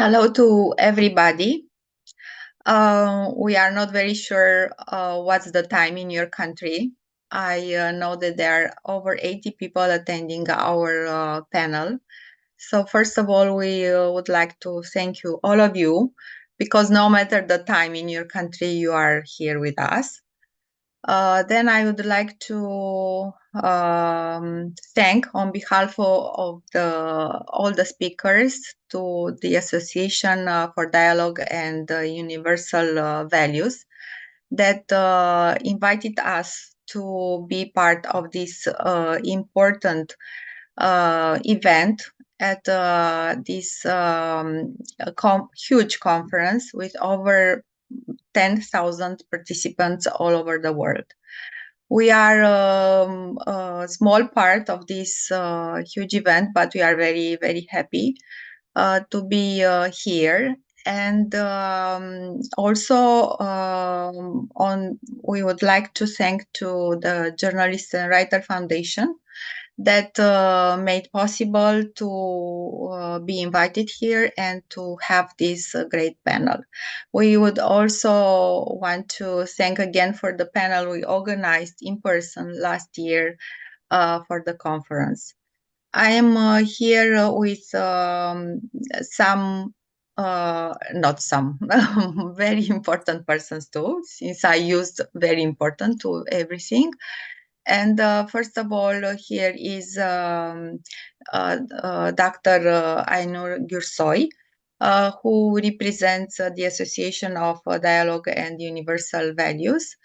Hello to everybody. We are not very sure what's the time in your country. I know that there are over 80 people attending our panel. So first of all, we would like to thank you, all of you, because no matter the time in your country, you are here with us. Then I would like to thank on behalf of all the speakers to the Association for Dialogue and Universal Values that invited us to be part of this important event at this huge conference with over 10,000 participants all over the world. We are a small part of this huge event, but we are very, very happy to be here. And also, we would like to thank to the Journalist and Writer Foundation that made possible to be invited here and to have this great panel. We would also want to thank again for the panel we organized in person last year for the conference. I am here with some, not some, very important persons too, since I used very important to everything. And first of all, here is Dr. Ainur Gürsoy, who represents the Association of Dialogue and Universal Values.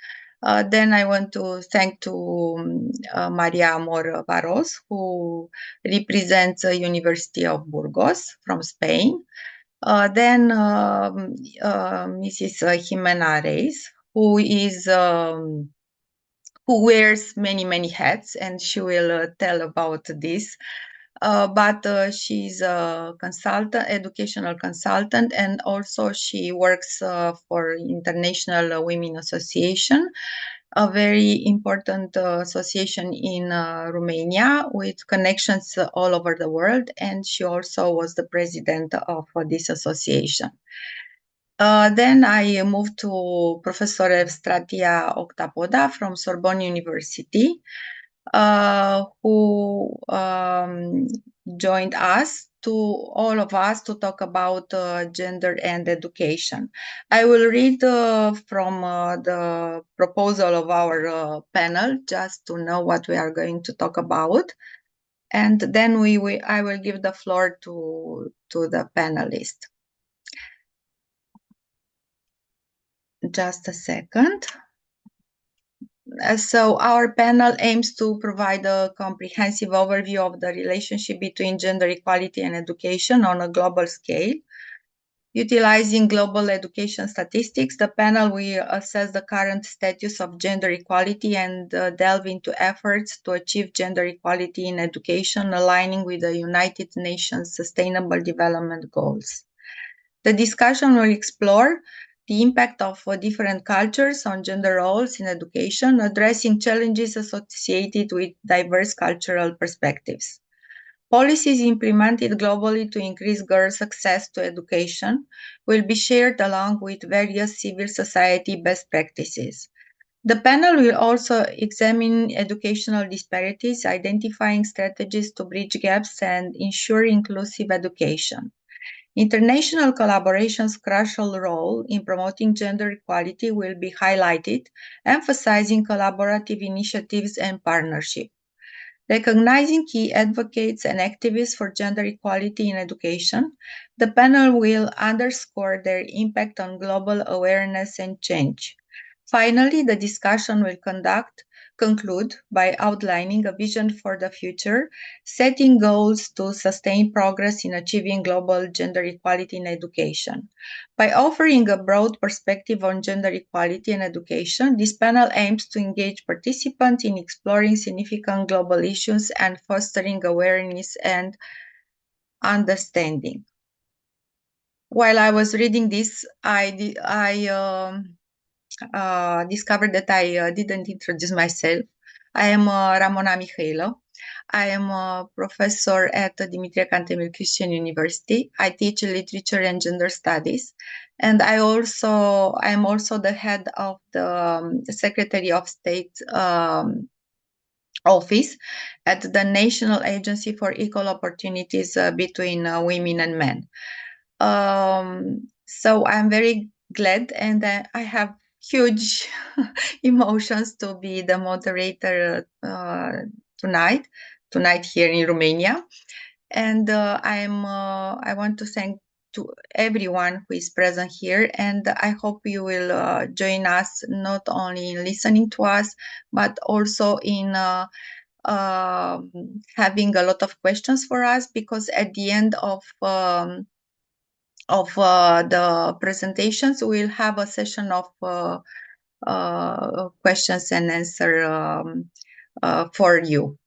Then I want to thank to Maria Amor Barros, who represents the University of Burgos from Spain. Then Mrs. Jimena Reyes, who wears many hats, and she will tell about this. But she's a consultant, educational consultant, and also she works for International Women Association, a very important association in Romania with connections all over the world. And she also was the president of this association. Then I moved to Professor Evstratia Octapoda from Sorbonne University, who joined us, to all of us, to talk about gender and education. I will read from the proposal of our panel, just to know what we are going to talk about. And then I will give the floor to the panelists. Just a second. So our panel aims to provide a comprehensive overview of the relationship between gender equality and education on a global scale. Utilizing global education statistics, the panel will assess the current status of gender equality and delve into efforts to achieve gender equality in education, aligning with the United Nations Sustainable Development Goals. The discussion will explore the impact of different cultures on gender roles in education, addressing challenges associated with diverse cultural perspectives. Policies implemented globally to increase girls' access to education will be shared along with various civil society best practices. The panel will also examine educational disparities, identifying strategies to bridge gaps and ensure inclusive education. International collaboration's crucial role in promoting gender equality will be highlighted, emphasizing collaborative initiatives and partnership. Recognizing key advocates and activists for gender equality in education, the panel will underscore their impact on global awareness and change. Finally, the discussion will conclude by outlining a vision for the future, setting goals to sustain progress in achieving global gender equality in education. By offering a broad perspective on gender equality and education, this panel aims to engage participants in exploring significant global issues and fostering awareness and understanding. While I was reading this, I discovered that I didn't introduce myself. I am Ramona Mihailo. I am a professor at the Dimitrie Cantemir Christian University. I teach literature and gender studies, and I am also the head of the Secretary of State office at the National Agency for Equal Opportunities between women and men. So I'm very glad, and I have huge emotions to be the moderator tonight here in Romania. And I want to thank to everyone who is present here, and I hope you will join us not only in listening to us, but also in having a lot of questions for us, because at the end of the presentations, we'll have a session of questions and answer for you.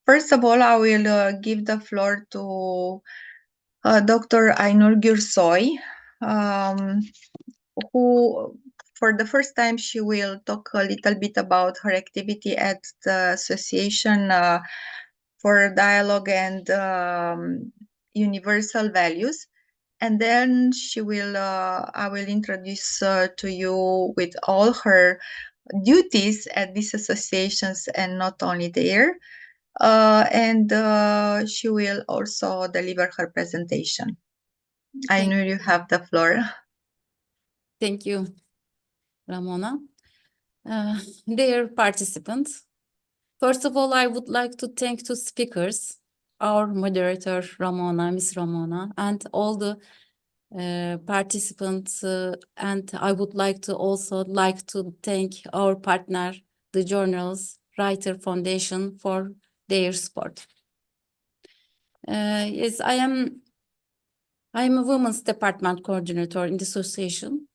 First of all, I will give the floor to Dr. Ainur Gürsoy, who, for the first time, she will talk a little bit about her activity at the Association for Dialogue and Universal Values. And then I will introduce to you with all her duties at these associations and not only there. And she will also deliver her presentation. I know you have the floor. Thank you, Ramona. Dear participants, first of all, I would like to thank two speakers, our moderator, Miss Ramona, and all the participants. And I would like to thank our partner, the Journals Writer Foundation, for their support. Yes, I am a women's department coordinator in the association.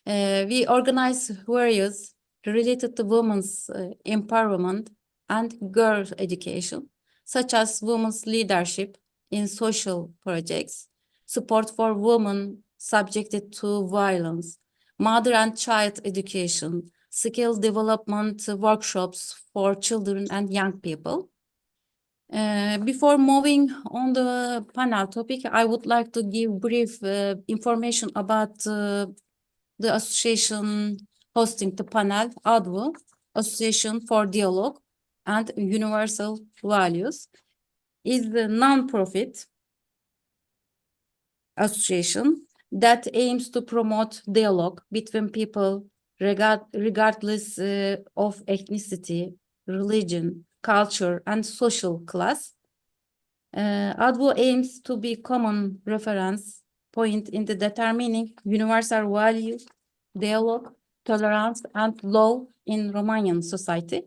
We organize various related to women's empowerment and girls' education, such as women's leadership in social projects, support for women subjected to violence, mother and child education, skill development workshops for children and young people. Before moving on the panel topic, I would like to give brief information about the association hosting the panel, ADVU, Association for Dialogue and Universal Values, is the non-profit association that aims to promote dialogue between people regardless of ethnicity, religion, culture, and social class. ADVU aims to be common reference point in the determining universal values, dialogue, tolerance, and law in Romanian society.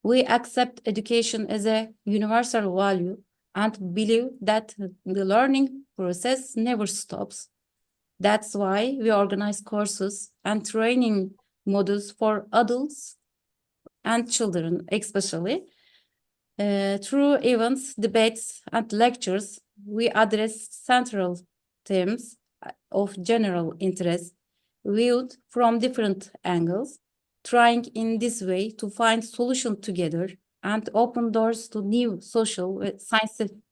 We accept education as a universal value and believe that the learning process never stops. That's why we organize courses and training modules for adults and children, especially. Through events, debates, and lectures, we address central themes of general interest viewed from different angles, trying in this way to find solutions together and open doors to new social,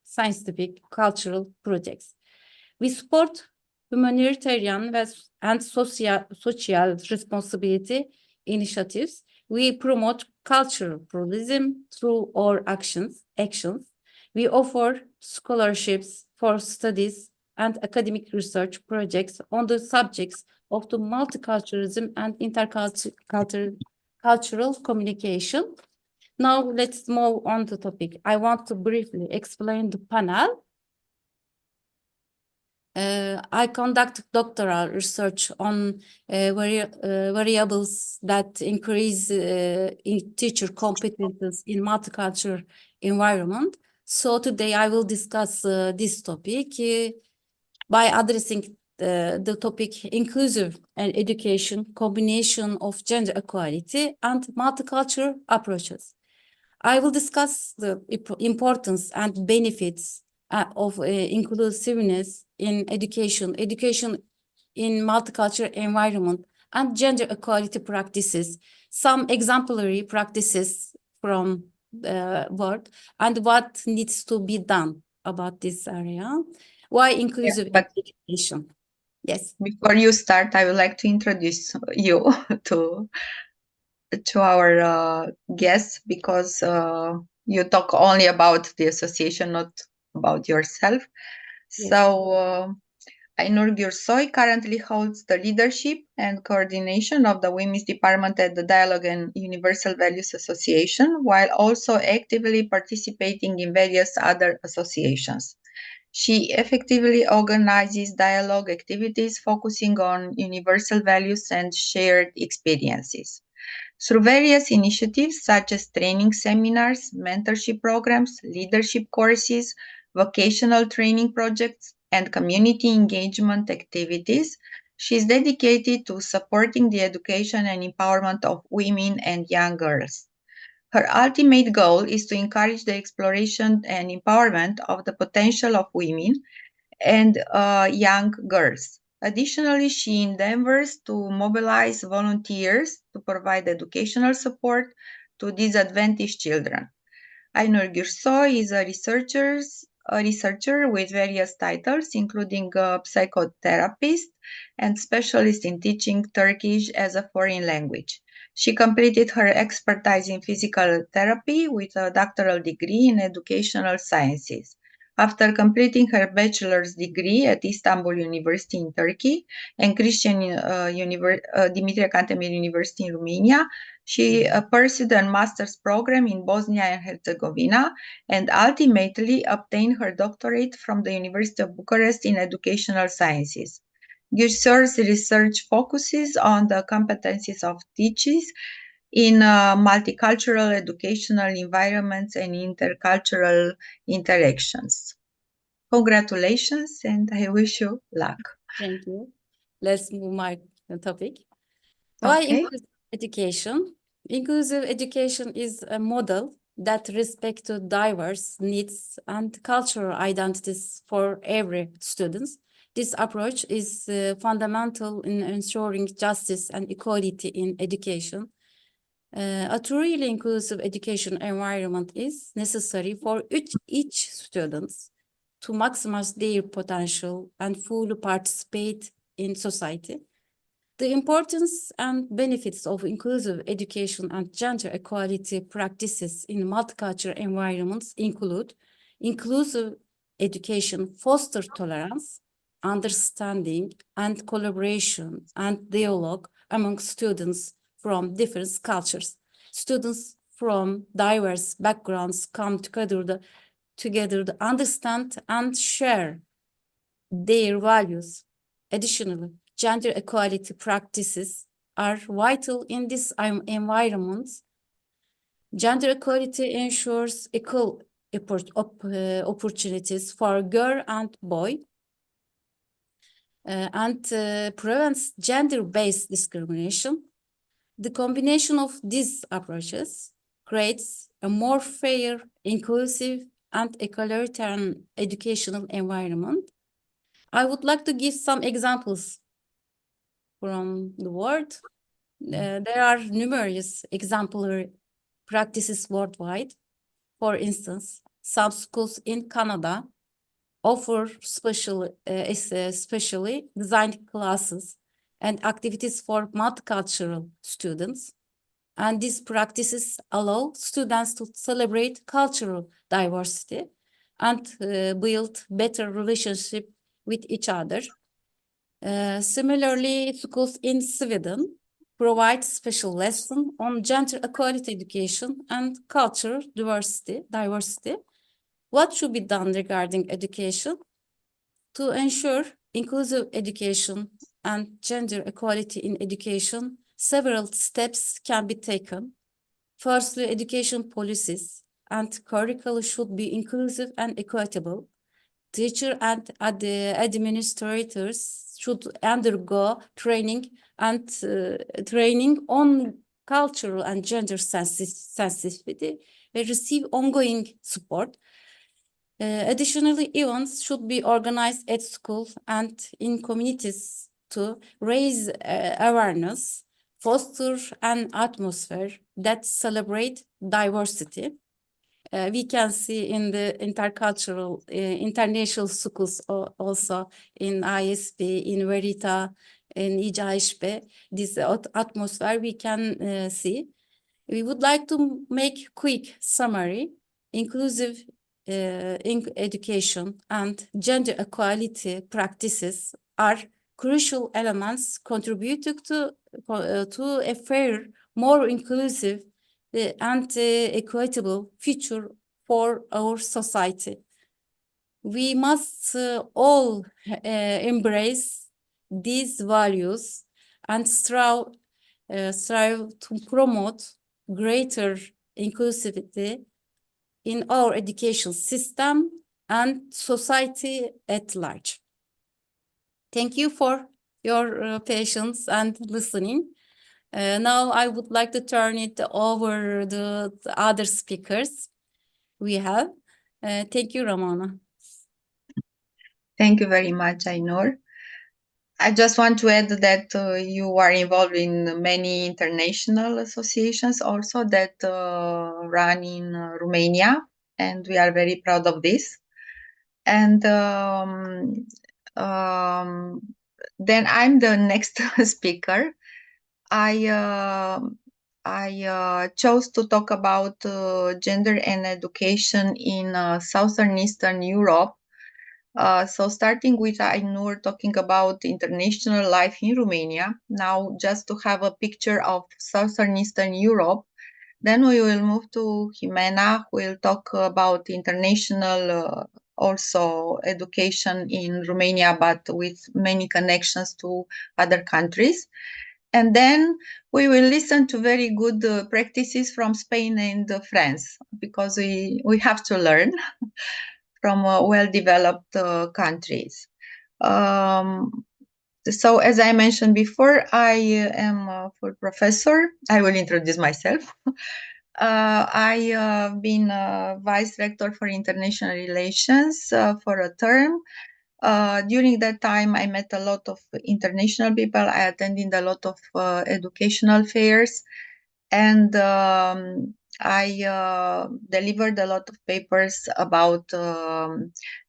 scientific, cultural projects. We support humanitarian and social responsibility initiatives. We promote cultural pluralism through our actions. We offer scholarships for studies and academic research projects on the subjects of the multiculturalism and intercultural communication. Now let's move on to the topic. I want to briefly explain the panel. I conduct doctoral research on variables that increase in teacher competences in multicultural environment. So today I will discuss this topic by addressing the topic inclusive and education, combination of gender equality and multicultural approaches. I will discuss the importance and benefits of inclusiveness in education in multicultural environment, and gender equality practices, some exemplary practices from word, and what needs to be done about this area. Why inclusive but education? Yes. before you start, I would like to introduce you to our guests, because you talk only about the association, not about yourself. Yes. So Ainur Gürsoy currently holds the leadership and coordination of the Women's Department at the Dialogue and Universal Values Association, while also actively participating in various other associations. She effectively organizes dialogue activities focusing on universal values and shared experiences. Through various initiatives such as training seminars, mentorship programs, leadership courses, vocational training projects, and community engagement activities, she is dedicated to supporting the education and empowerment of women and young girls. Her ultimate goal is to encourage the exploration and empowerment of the potential of women and young girls. Additionally, she endeavors to mobilize volunteers to provide educational support to disadvantaged children. Ainur Gürsoy is a researcher with various titles, including a psychotherapist and specialist in teaching Turkish as a foreign language. She completed her expertise in physical therapy with a doctoral degree in educational sciences. After completing her bachelor's degree at Istanbul University in Turkey and Dimitrie Cantemir University in Romania, she pursued a master's program in Bosnia and Herzegovina and ultimately obtained her doctorate from the University of Bucharest in educational sciences. Gürsoy's research focuses on the competencies of teachers in multicultural educational environments and intercultural interactions. Congratulations, and I wish you luck. Thank you. Let's move my topic. Why Okay. inclusive education? Inclusive education is a model that respects to diverse needs and cultural identities for every student. This approach is fundamental in ensuring justice and equality in education. A truly inclusive education environment is necessary for each student to maximize their potential and fully participate in society. The importance and benefits of inclusive education and gender equality practices in multicultural environments include inclusive education fosters tolerance, understanding, and collaboration and dialogue among students from different cultures. Students from diverse backgrounds come together to understand and share their values. Additionally, gender equality practices are vital in this environment. Gender equality ensures equal opportunities for girl and boy and prevents gender-based discrimination. The combination of these approaches creates a more fair, inclusive, and egalitarian educational environment. I would like to give some examples from the world. There are numerous exemplary practices worldwide. For instance, some schools in Canada offer specially designed classes and activities for multicultural students. And these practices allow students to celebrate cultural diversity and build better relationship with each other. Similarly, schools in Sweden provide special lessons on gender equality education and cultural diversity. What should be done regarding education? To ensure inclusive education and gender equality in education, several steps can be taken. Firstly, education policies and curricula should be inclusive and equitable. Teachers and administrators should undergo training on cultural and gender sensitivity and receive ongoing support. Additionally, events should be organized at school and in communities to raise awareness, foster an atmosphere that celebrates diversity. We can see in the intercultural, international schools also in ISB, in Verita, in İCHB, this atmosphere we can see. We would like to make quick summary. Inclusive education and gender equality practices are crucial elements contributing to a fair, more inclusive and equitable future for our society. We must all embrace these values and strive to promote greater inclusivity in our education system and society at large. Thank you for your patience and listening. Now I would like to turn it over the other speakers we have. Thank you, Ramona. Thank you very much, Ainur. I just want to add that you are involved in many international associations also that run in Romania, and we are very proud of this. And then I'm the next speaker. I chose to talk about gender and education in Southern Eastern Europe. So starting with Ainur talking about international life in Romania, now just to have a picture of Southern Eastern Europe, then we will move to Jimena, who will talk about international also education in Romania, but with many connections to other countries. And then we will listen to very good practices from Spain and France, because we have to learn from well-developed countries. So as I mentioned before, I am a full professor. I will introduce myself. I have been Vice Rector for International Relations for a term. During that time, I met a lot of international people. I attended a lot of educational fairs, and I delivered a lot of papers about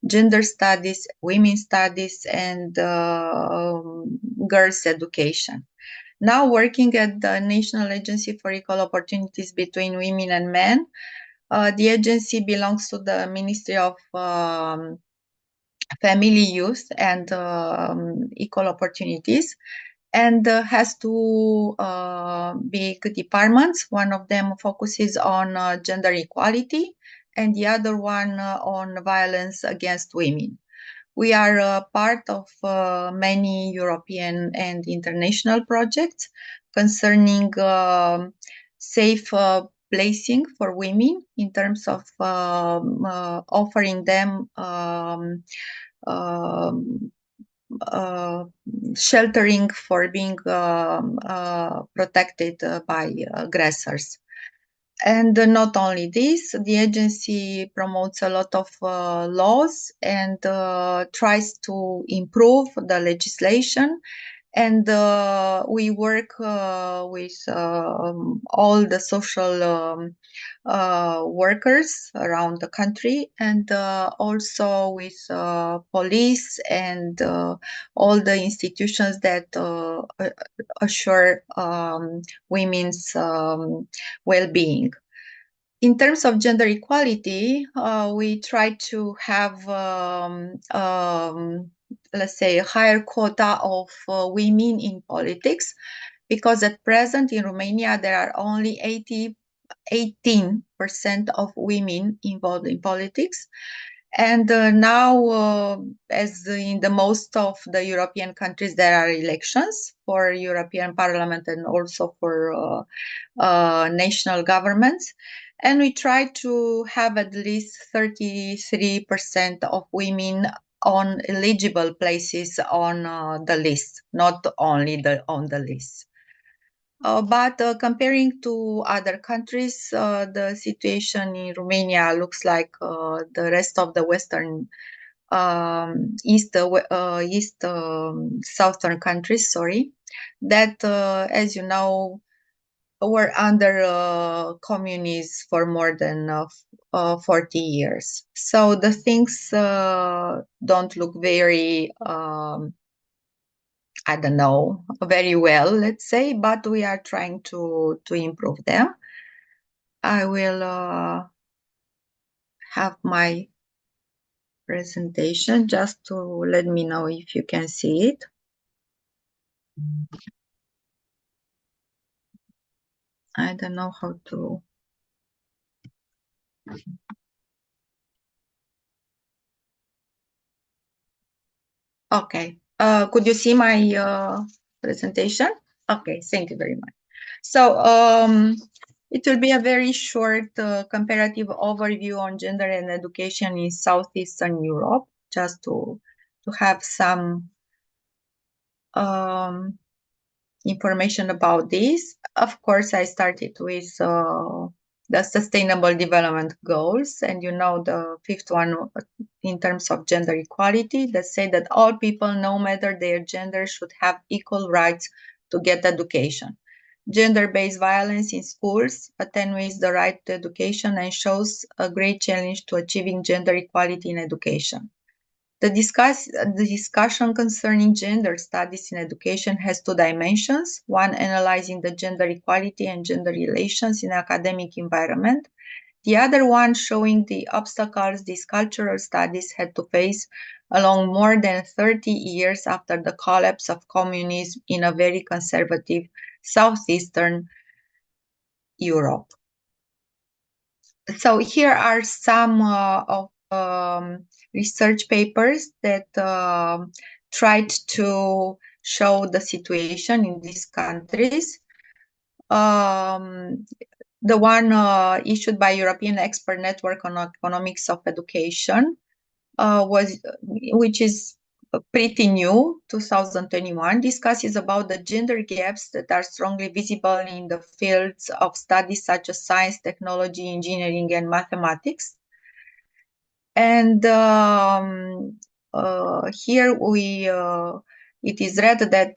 gender studies, women's studies, and girls' education. Now working at the National Agency for Equal Opportunities between Women and Men, the agency belongs to the Ministry of Family, Youth, and Equal Opportunities, and has two big departments. One of them focuses on gender equality, and the other one on violence against women. We are part of many European and international projects concerning safe placing for women in terms of offering them sheltering for being protected by aggressors. And not only this, the agency promotes a lot of laws and tries to improve the legislation. And we work with all the social workers around the country, and also with police and all the institutions that assure women's well-being. In terms of gender equality, we try to have, let's say, a higher quota of women in politics, because at present in Romania there are only 18% of women involved in politics. And now, as in the most of the European countries, there are elections for European Parliament and also for national governments. And we try to have at least 33% of women on eligible places on the list, not only on the list. But comparing to other countries, the situation in Romania looks like the rest of the Western southern countries, that, as you know, were under communism for more than 40 years. So the things don't look very, I don't know, very well, let's say, but we are trying to improve them. I will have my presentation just to let me know if you can see it. I don't know how to. Okay. Could you see my presentation? Okay, thank you very much. So it will be a very short comparative overview on gender and education in Southeastern Europe, just to have some information about this. Of course, I started with the Sustainable Development Goals, and you know the fifth one in terms of gender equality that say that all people, no matter their gender, should have equal rights to get education. Gender-based violence in schools attenuates the right to education and shows a great challenge to achieving gender equality in education. The discussion concerning gender studies in education has two dimensions, one analyzing the gender equality and gender relations in academic environment, the other one showing the obstacles these cultural studies had to face along more than 30 years after the collapse of communism in a very conservative southeastern Europe. So here are some of research papers that tried to show the situation in these countries. The one issued by European Expert Network on Economics of Education which is pretty new, 2021, discusses about the gender gaps that are strongly visible in the fields of studies such as science, technology, engineering, and mathematics. And here it is read that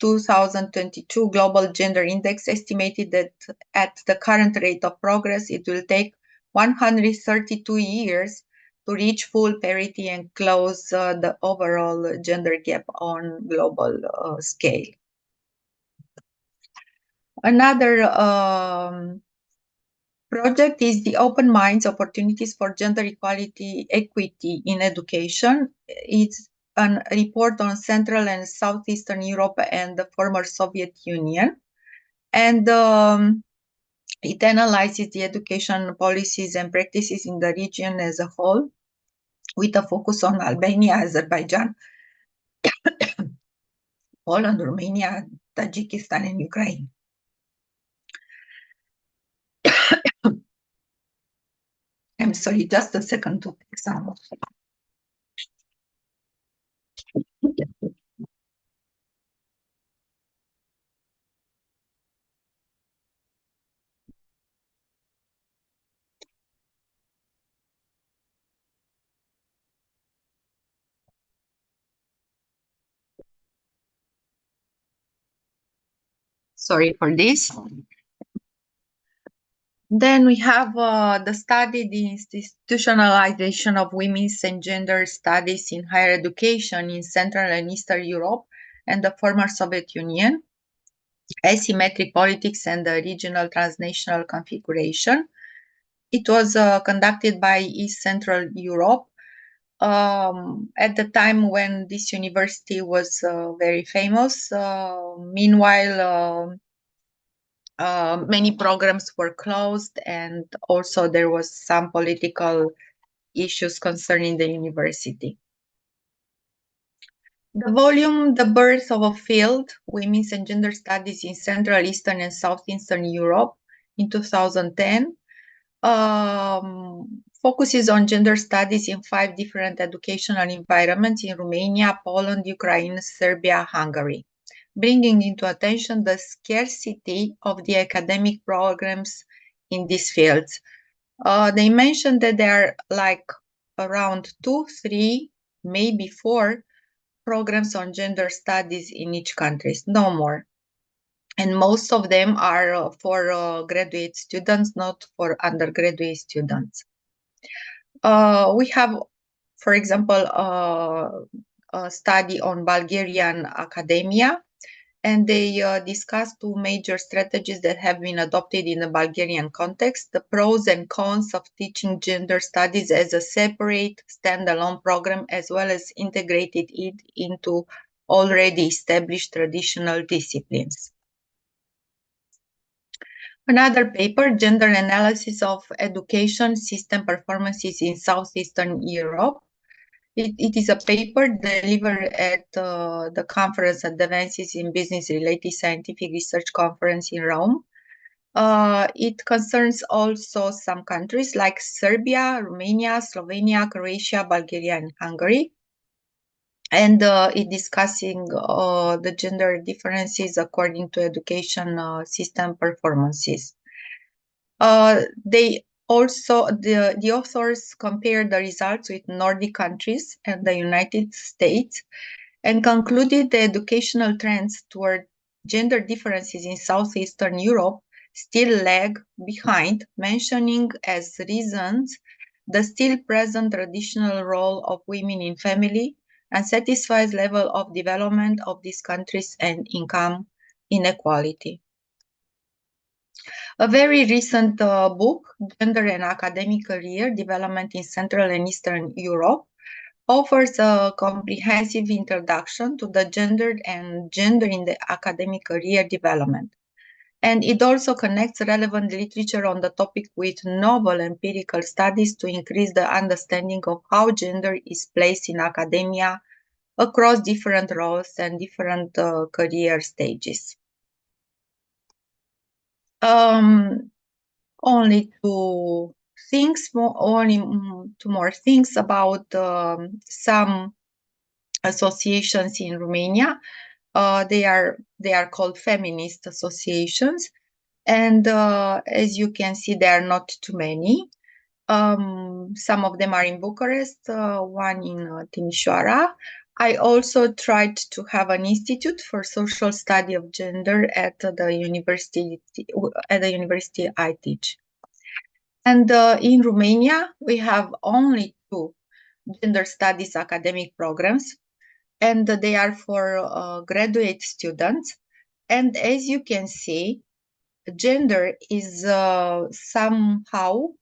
2022 Global Gender Index estimated that at the current rate of progress, it will take 132 years to reach full parity and close the overall gender gap on global scale. Another project is the Open Minds Opportunities for Gender Equality Equity in Education. It's a report on Central and Southeastern Europe and the former Soviet Union. And it analyzes the education policies and practices in the region as a whole, with a focus on Albania, Azerbaijan, Poland, Romania, Tajikistan, and Ukraine. I'm sorry, just a second to take some. Sorry for this. Then we have the study, the institutionalization of women's and gender studies in higher education in Central and Eastern Europe and the former Soviet Union, asymmetric politics and the regional transnational configuration. It was conducted by East Central Europe at the time when this university was very famous. Meanwhile, many programs were closed, and also there was some political issues concerning the university. The volume, The Birth of a Field, Women's and Gender Studies in Central, Eastern and Southeastern Europe in 2010, focuses on gender studies in 5 different educational environments in Romania, Poland, Ukraine, Serbia, Hungary, bringing into attention the scarcity of the academic programs in these fields. They mentioned that there are like around 2, 3, maybe 4 programs on gender studies in each country, no more. And most of them are for graduate students, not for undergraduate students. We have, for example, a study on Bulgarian academia, and they discuss two major strategies that have been adopted in the Bulgarian context: the pros and cons of teaching gender studies as a separate standalone program, as well as integrated it into already established traditional disciplines. Another paper, Gender Analysis of Education System Performances in Southeastern Europe. It is a paper delivered at the conference Advances in Business-Related Scientific Research Conference in Rome. It concerns also some countries like Serbia, Romania, Slovenia, Croatia, Bulgaria, and Hungary. And it discussing the gender differences according to education system performances. They also, the authors compared the results with Nordic countries and the United States and concluded the educational trends toward gender differences in Southeastern Europe still lag behind, mentioning as reasons the still present traditional role of women in family, unsatisfied level of development of these countries, and income inequality. A very recent book, Gender and Academic Career Development in Central and Eastern Europe, offers a comprehensive introduction to the gender and gender in the academic career development. And it also connects relevant literature on the topic with novel empirical studies to increase the understanding of how gender is placed in academia across different roles and different career stages. Only two more things about some associations in Romania. They are called feminist associations, and as you can see, there are not too many. Some of them are in Bucharest, one in Timișoara. I also tried to have an institute for social study of gender at the university I teach. And in Romania, we have only two gender studies academic programs, and they are for graduate students. And as you can see, gender is somehow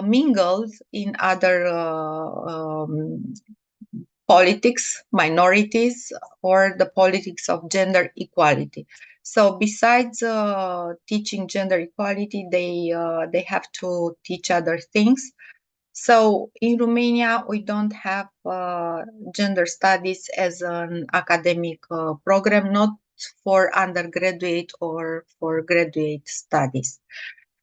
mingled in other politics, minorities, or the politics of gender equality. So besides teaching gender equality, they have to teach other things. So in Romania, we don't have gender studies as an academic program, not for undergraduate or for graduate studies.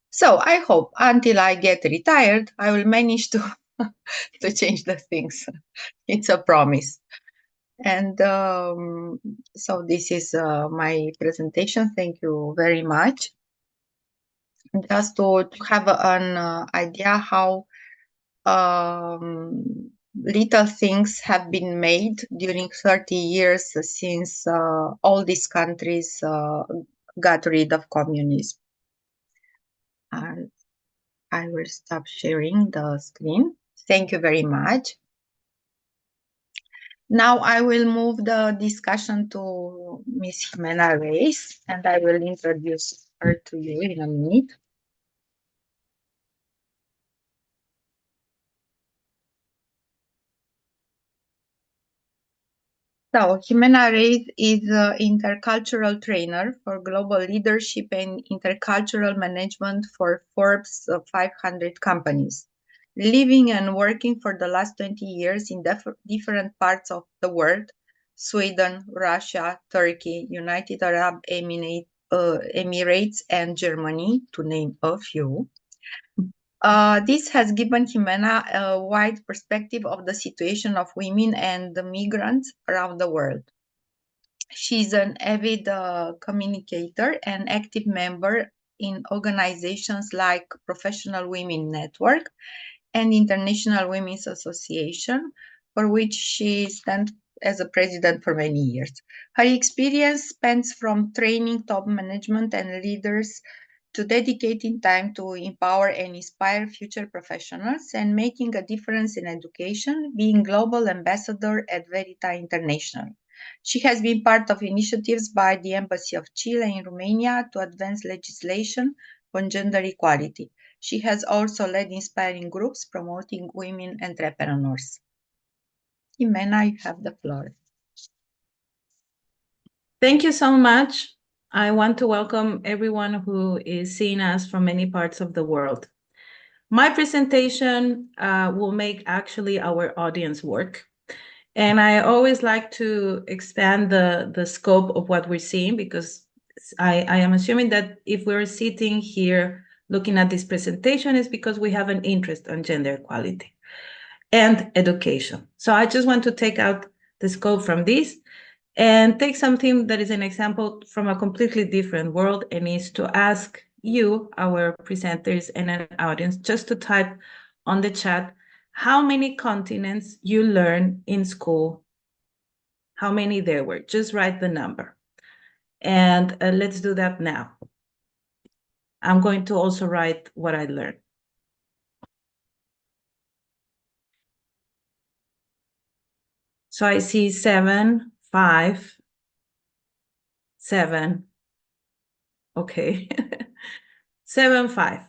So I hope until I get retired, I will manage to to change the things. It's a promise. And so this is my presentation. Thank you very much. Just to have an idea how little things have been made during 30 years since all these countries got rid of communism. And I will stop sharing the screen. Thank you very much. Now I will move the discussion to Ms. Jimena Reyes, and I will introduce her to you in a minute. So, Jimena Reyes is an intercultural trainer for global leadership and intercultural management for Forbes 500 companies, living and working for the last 20 years in different parts of the world: Sweden, Russia, Turkey, United Arab Emirates, and Germany, to name a few. This has given Jimena a wide perspective of the situation of women and the migrants around the world. She's an avid communicator and active member in organizations like Professional Women Network and International Women's Association, for which she stands as a president for many years. Her experience spans from training top management and leaders to dedicating time to empower and inspire future professionals and making a difference in education, being global ambassador at Verita International. She has been part of initiatives by the Embassy of Chile in Romania to advance legislation on gender equality. She has also led inspiring groups promoting women entrepreneurs. Jimena, you have the floor. Thank you so much. I want to welcome everyone who is seeing us from many parts of the world. My presentation will make actually our audience work. And I always like to expand the scope of what we're seeing, because I am assuming that if we're sitting here looking at this presentation, it's because we have an interest on gender equality and education. So I just want to take out the scope from this and take something that is an example from a completely different world, and is to ask you, our presenters and an audience, just to type on the chat how many continents you learn in school, how many there were. Just write the number. And let's do that now. I'm going to also write what I learned. So I see 7, 5, 7. Okay. 7, 5.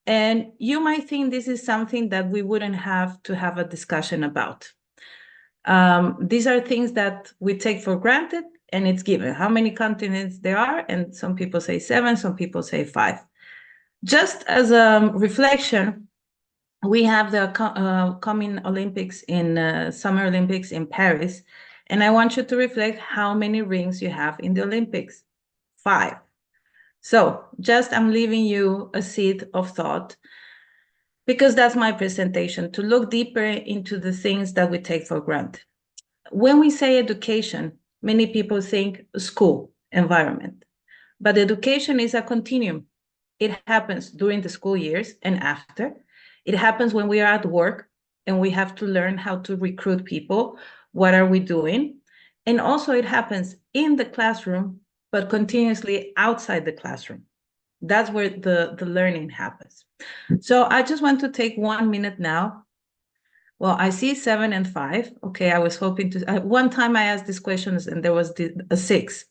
And you might think this is something that we wouldn't have to have a discussion about. These are things that we take for granted, and it's given how many continents there are. And some people say 7, some people say 5. Just as a reflection, we have the coming Olympics in Summer Olympics in Paris. And I want you to reflect how many rings you have in the Olympics. 5. So just I'm leaving you a seed of thought, because that's my presentation, to look deeper into the things that we take for granted. When we say education, many people think school environment, but education is a continuum. It happens during the school years and after. It happens when we are at work and we have to learn how to recruit people. What are we doing? And also it happens in the classroom, but continuously outside the classroom. That's where the learning happens. So I just want to take 1 minute now. Well, I see 7 and 5. Okay, I was hoping to, one time I asked these questions and there was a 6.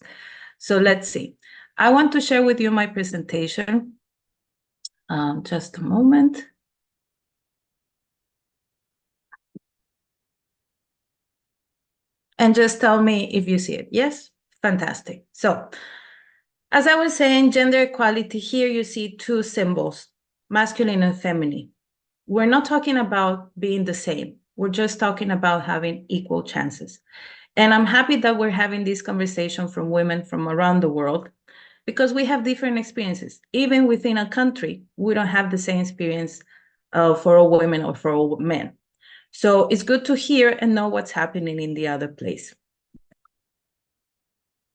So let's see. I want to share with you my presentation. Just a moment. And just tell me if you see it. Yes? Fantastic. So, as I was saying, gender equality, here you see 2 symbols, masculine and feminine. We're not talking about being the same. We're just talking about having equal chances. And I'm happy that we're having this conversation from women from around the world, because we have different experiences. Even within a country, we don't have the same experience for all women or for all men. So it's good to hear and know what's happening in the other place.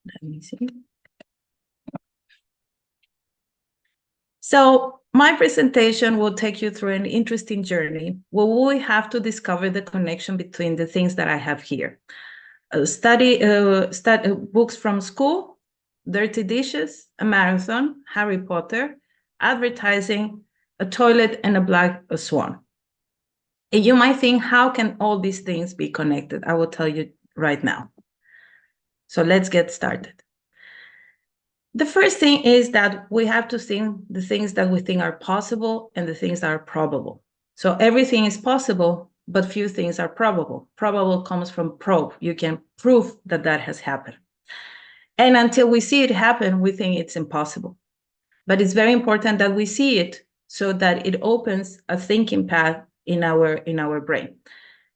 Let me see. So my presentation will take you through an interesting journey where we have to discover the connection between the things that I have here. Study books from school, dirty dishes, a marathon, Harry Potter, advertising, a toilet, and a black swan. And you might think, how can all these things be connected? I will tell you right now. So let's get started. The first thing is that we have to think the things that we think are possible and the things that are probable. So everything is possible, but few things are probable. Probable comes from probe. You can prove that that has happened. And until we see it happen, we think it's impossible. But it's very important that we see it so that it opens a thinking path in our brain.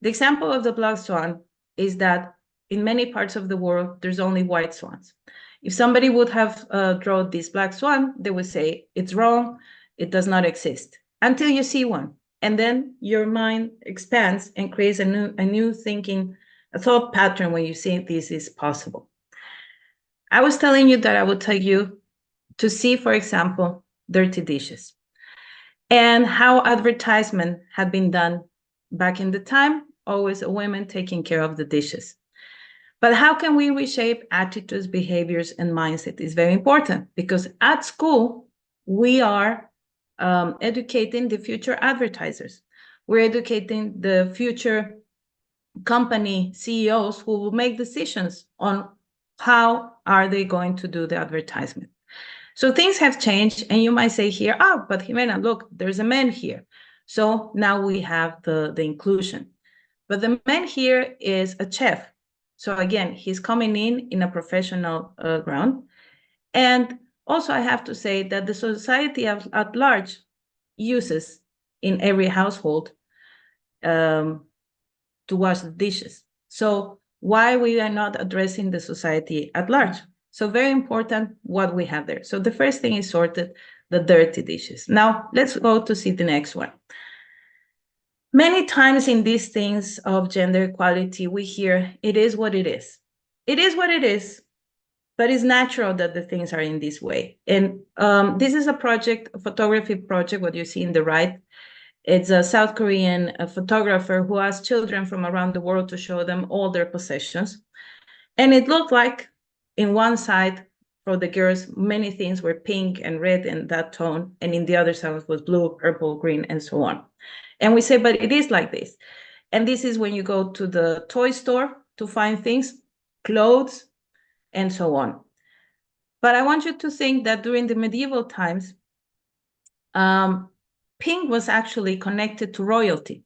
The example of the black swan is that in many parts of the world, there's only white swans. If somebody would have drawn this black swan, they would say, it's wrong, it does not exist, until you see one. And then your mind expands and creates a new thinking, a thought pattern when you see this is possible. I was telling you that I would take you to see, for example, dirty dishes and how advertisement had been done back in the time, always a woman taking care of the dishes. But how can we reshape attitudes, behaviors, and mindset? Is very important, because at school, we are educating the future advertisers. We're educating the future company CEOs who will make decisions on how are they going to do the advertisement. So things have changed, and you might say here, oh, but Jimena, look, there's a man here. So now we have the inclusion. But the man here is a chef. So again, he's coming in a professional ground. And also I have to say that the society at large uses in every household to wash the dishes. So why we are not addressing the society at large? So very important what we have there. So the first thing is sorted, the dirty dishes. Now let's go to see the next one. Many times in these things of gender equality, we hear it is what it is. It is what it is, but it's natural that the things are in this way. And this is a project, a photography project, what you see in the right. It's a South Korean photographer who asked children from around the world to show them all their possessions. And it looked like in one side for the girls, many things were pink and red and that tone. And in the other side was blue, purple, green, and so on. And we say, but it is like this. And this is when you go to the toy store to find things, clothes, and so on. But I want you to think that during the medieval times, pink was actually connected to royalty.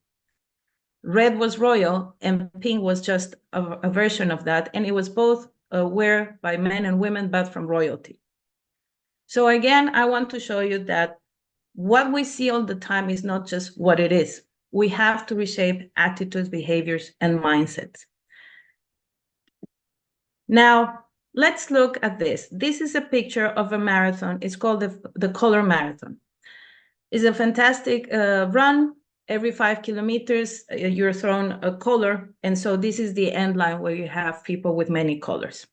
Red was royal and pink was just a version of that. And it was both wear by men and women, but from royalty. So again, I want to show you that what we see all the time is not just what it is. We have to reshape attitudes, behaviors, and mindsets. Now, let's look at this. This is a picture of a marathon. It's called the Color Marathon. It's a fantastic run. Every 5 kilometers, you're thrown a color. And so this is the end line where you have people with many colors.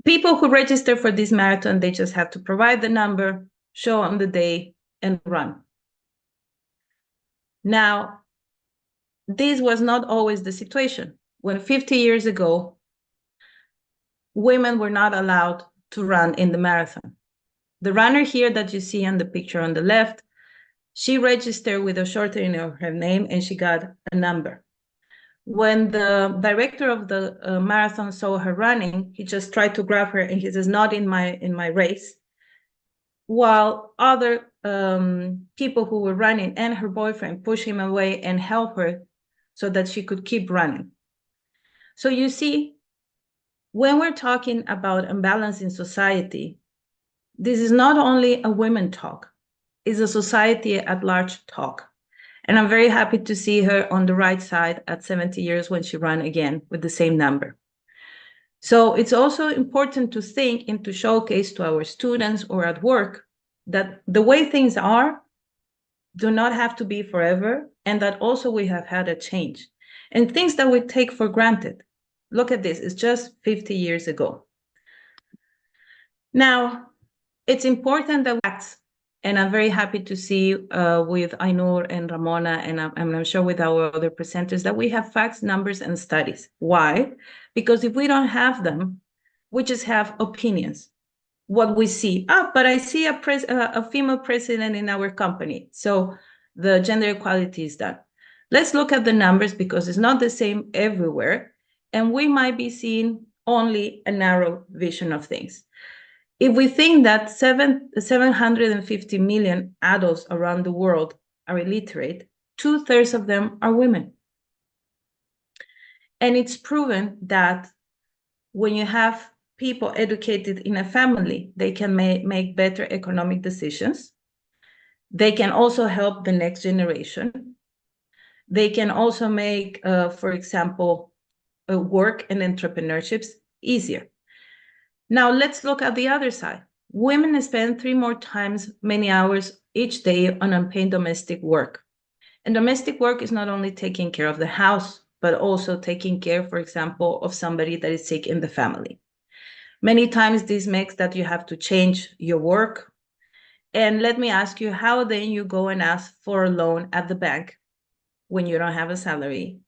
People who register for this marathon, they just have to provide the number, show on the day, and run. Now, this was not always the situation. When 50 years ago, women were not allowed to run in the marathon. The runner here that you see on the picture on the left, she registered with a shortening of her name and she got a number. When the director of the marathon saw her running, he just tried to grab her and he says, not in my race. While other people who were running and her boyfriend push him away and help her so that she could keep running. So you see, when we're talking about imbalance in society, this is not only a women talk, it's a society at large talk. And I'm very happy to see her on the right side at 70 years when she ran again with the same number. So it's also important to think and to showcase to our students or at work that the way things are do not have to be forever, and that also we have had a change. And things that we take for granted. Look at this, it's just 50 years ago. Now, it's important that we act, and I'm very happy to see with Ainur and Ramona, and I'm sure with our other presenters, that we have facts, numbers, and studies. Why? Because if we don't have them, we just have opinions. What we see, but I see a female president in our company, so the gender equality is done. Let's look at the numbers because it's not the same everywhere, and we might be seeing only a narrow vision of things. If we think that 750 million adults around the world are illiterate, 2/3 of them are women. And it's proven that when you have people educated in a family, they can make better economic decisions. They can also help the next generation. They can also make, for example, work and entrepreneurships easier. Now let's look at the other side. Women spend 3 more times many hours each day on unpaid domestic work. And domestic work is not only taking care of the house, but also taking care, for example, of somebody that is sick in the family. Many times this makes that you have to change your work. And let me ask you, how then you go and ask for a loan at the bank when you don't have a salary?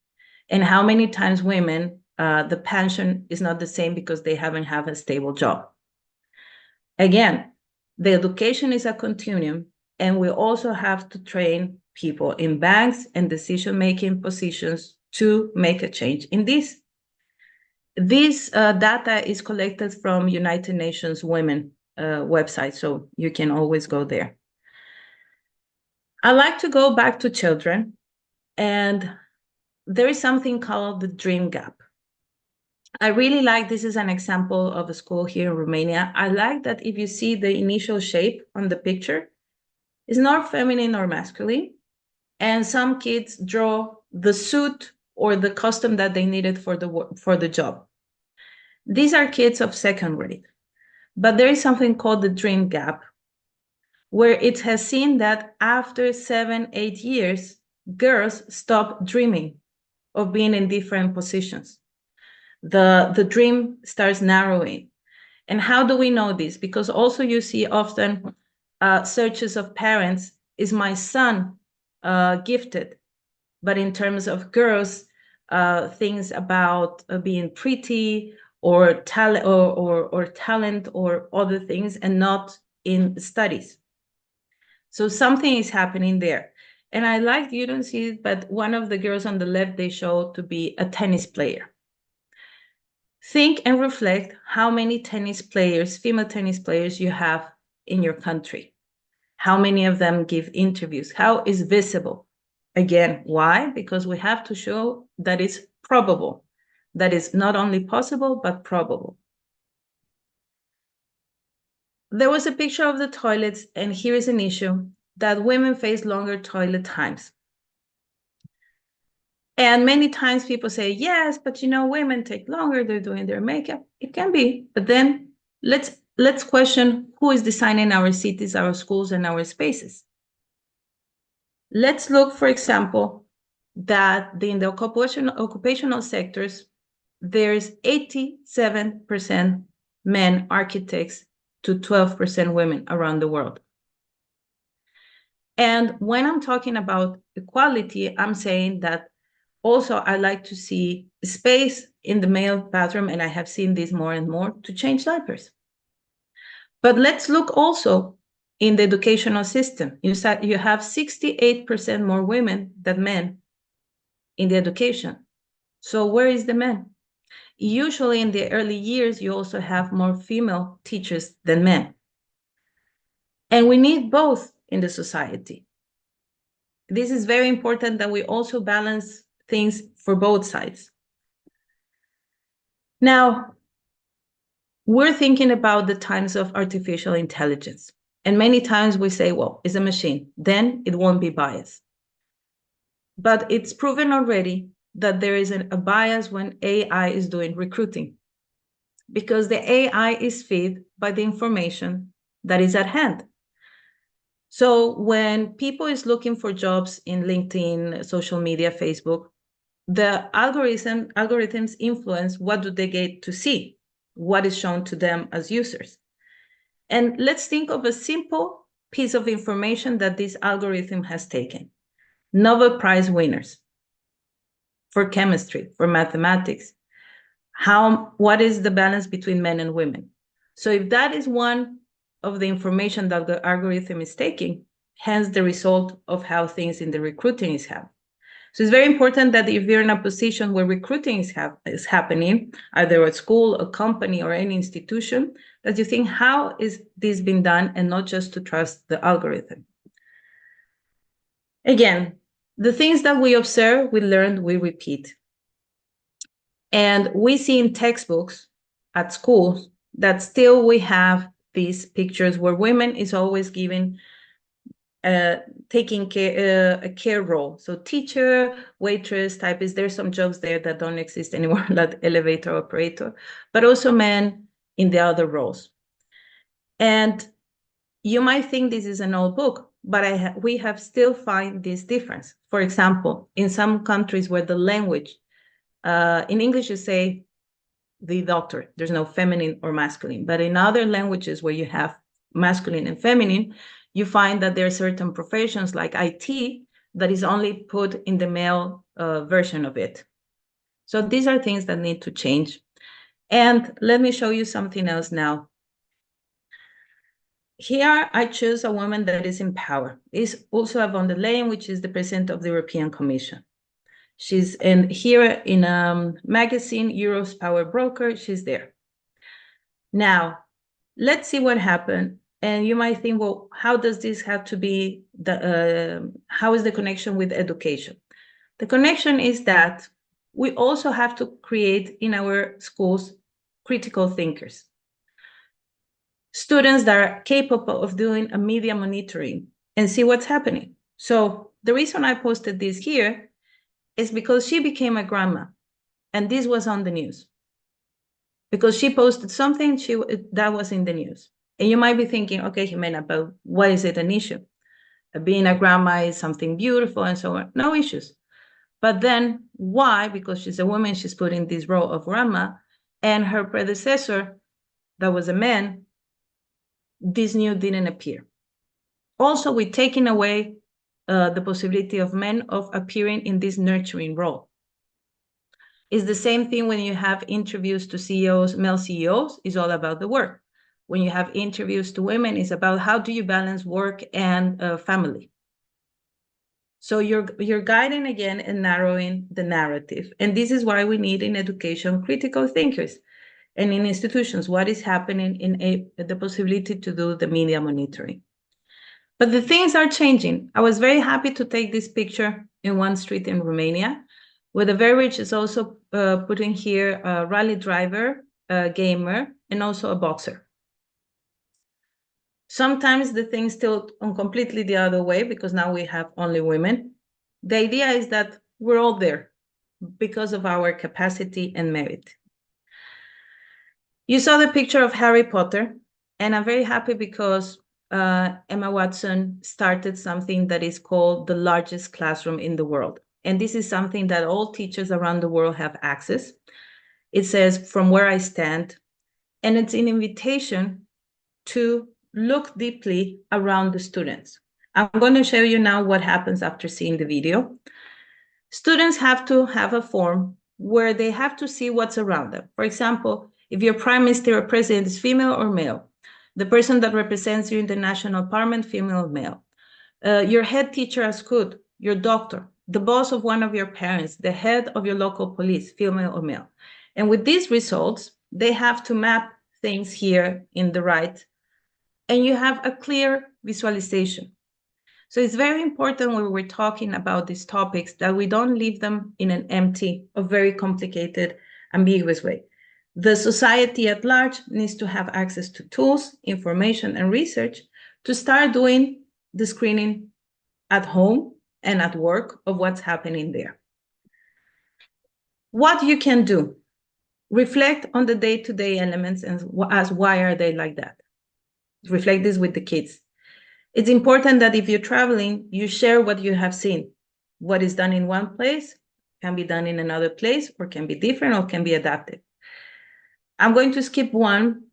And how many times women the pension is not the same because they haven't had a stable job. Again, the education is a continuum, and we also have to train people in banks and decision-making positions to make a change in this. This data is collected from United Nations Women website, so you can always go there. I like to go back to children, and there is something called the dream gap. I really like, this is an example of a school here in Romania. I like that if you see the initial shape on the picture, it's not feminine or masculine. And some kids draw the suit or the costume that they needed for the job. These are kids of second grade. But there is something called the dream gap, where it has seen that after 7, 8 years, girls stop dreaming of being in different positions. The dream starts narrowing. And how do we know this? Because also you see often searches of parents, is my son gifted? But in terms of girls, things about being pretty or talent or other things, and not in studies. So something is happening there. And I like, you don't see it, but one of the girls on the left, they show to be a tennis player. Think and reflect how many tennis players, female tennis players, you have in your country. How many of them give interviews? How is visible? Again, why? Because we have to show that it's probable. That is not only possible, but probable. There was a picture of the toilets, and here is an issue that women face longer toilet times. And many times people say, yes, but you know, women take longer, they're doing their makeup. It can be, but then let's question who is designing our cities, our schools, and our spaces. Let's look, for example, that in the occupational sectors, there's 87% men architects to 12% women around the world. And when I'm talking about equality, I'm saying that also I like to see space in the male bathroom, and I have seen this more and more, to change diapers. But let's look also in the educational system. You have 68% more women than men in the education. So where is the men? Usually in the early years, you also have more female teachers than men. And we need both in the society. This is very important that we also balance things for both sides. Now, we're thinking about the times of artificial intelligence. And many times we say, well, it's a machine, then it won't be biased. But it's proven already that there is a bias when AI is doing recruiting, because the AI is fed by the information that is at hand. So when people is looking for jobs in LinkedIn, social media, Facebook, the algorithms influence what do they get to see, what is shown to them as users. And let's think of a simple piece of information that this algorithm has taken. Nobel Prize winners for chemistry, for mathematics. What is the balance between men and women? So if that is one of the information that the algorithm is taking, hence the result of how things in the recruiting is happening. So it's very important that if you're in a position where recruiting is happening, either at school, a company, or any institution, that you think, how is this being done, and not just to trust the algorithm. Again, the things that we observe, we learn, we repeat. And we see in textbooks at schools that still we have these pictures where women is always given taking a care role. So teacher, waitress, typist, there's some jobs there that don't exist anymore, like elevator operator, but also men in the other roles. And you might think this is an old book, but we have still find this difference. For example, in some countries where the language, in English you say the doctor, there's no feminine or masculine, but in other languages where you have masculine and feminine, you find that there are certain professions like IT that is only put in the male version of it. So these are things that need to change. And let me show you something else now. Here, I choose a woman that is in power. Is Ursula von der Leyen, which is the president of the European Commission. She's here in a magazine, Europe's Power Broker. She's there. Now, let's see what happened. And you might think, well, how does this have to be, how is the connection with education? The connection is that we also have to create in our schools critical thinkers. Students that are capable of doing a media monitoring and see what's happening. So the reason I posted this here is because she became a grandma, and this was on the news. Because she posted something that was in the news. And you might be thinking, okay, Jimena, but why is it an issue? Being a grandma is something beautiful and so on. No issues. But then why? Because she's a woman, she's put in this role of grandma, and her predecessor, that was a man, this news didn't appear. Also, we're taking away the possibility of men of appearing in this nurturing role. It's the same thing when you have interviews to CEOs, male CEOs, is all about the work. When you have interviews to women, it's about how do you balance work and family. So you're guiding again and narrowing the narrative. And this is why we need in education critical thinkers. And in institutions, what is happening in the possibility to do the media monitoring. But the things are changing. I was very happy to take this picture in one street in Romania, where the very rich is also putting here a rally driver, a gamer, and also a boxer. Sometimes the things tilt on completely the other way because now we have only women. The idea is that we're all there because of our capacity and merit. You saw the picture of Harry Potter, and I'm very happy because Emma Watson started something that is called the largest classroom in the world. And this is something that all teachers around the world have access. It says, from where I stand, and it's an invitation to look deeply around the students. I'm going to show you now what happens after seeing the video. Students have to have a form where they have to see what's around them. For example, if your prime minister or president is female or male, the person that represents you in the national parliament, female or male, your head teacher at school, your doctor, the boss of one of your parents, the head of your local police, female or male. And with these results, they have to map things here in the right, and you have a clear visualization. So it's very important when we're talking about these topics that we don't leave them in an empty or very complicated, ambiguous way. The society at large needs to have access to tools, information, and research to start doing the screening at home and at work of what's happening there. What you can do, reflect on the day-to-day elements and ask why are they like that. Reflect this with the kids. It's important that if you're traveling, you share what you have seen. What is done in one place can be done in another place, or can be different, or can be adapted. I'm going to skip one,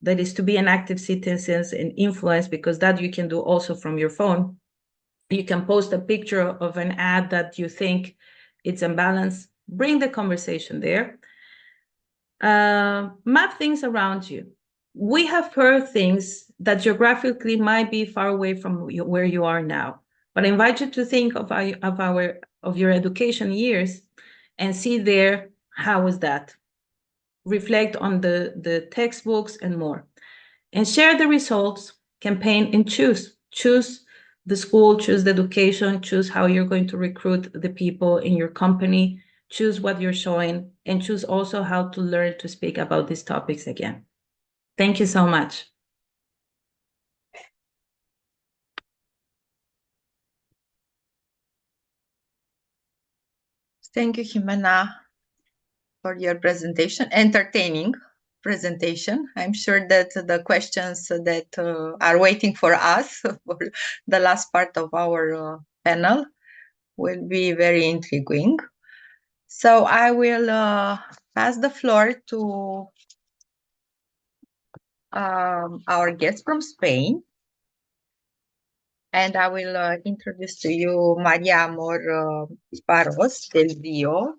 that is to be an active citizen and influence, because that you can do also from your phone. You can post a picture of an ad that you think it's imbalanced. Bring the conversation there. Map things around you. We have heard things that geographically might be far away from where you are now, but I invite you to think of your education years and see there, how was that? Reflect on the textbooks and more, and share the results, campaign, and choose the school, choose the education, choose how you're going to recruit the people in your company, choose what you're showing, and choose also how to learn to speak about these topics again. Thank you so much. Thank you, Jimena, for your presentation, entertaining presentation. I'm sure that the questions that are waiting for us for the last part of our panel will be very intriguing. So I will pass the floor to our guest from Spain. And I will introduce to you Maria Amor Barros del Rio.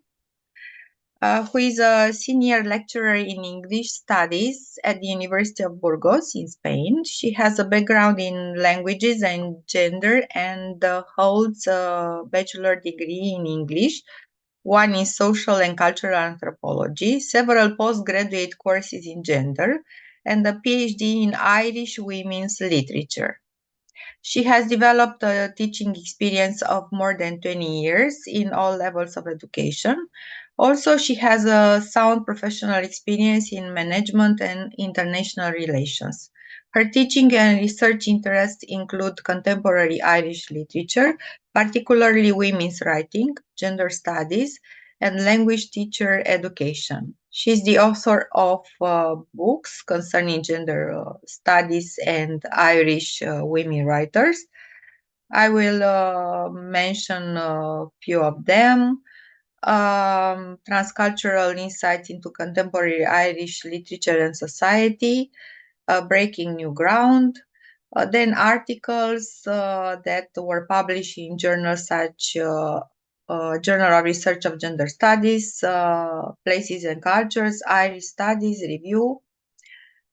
who is a senior lecturer in English studies at the University of Burgos in Spain. She has a background in languages and gender and holds a bachelor degree in English, one in social and cultural anthropology, several postgraduate courses in gender, and a PhD in Irish women's literature. She has developed a teaching experience of more than 20 years in all levels of education. Also, she has a sound professional experience in management and international relations. Her teaching and research interests include contemporary Irish literature, particularly women's writing, gender studies, and language teacher education. She's the author of books concerning gender studies and Irish women writers. I will mention a few of them. Transcultural Insights into Contemporary Irish Literature and Society, Breaking New Ground, then articles that were published in journals such Journal of Research of Gender Studies, Places and Cultures, Irish Studies Review,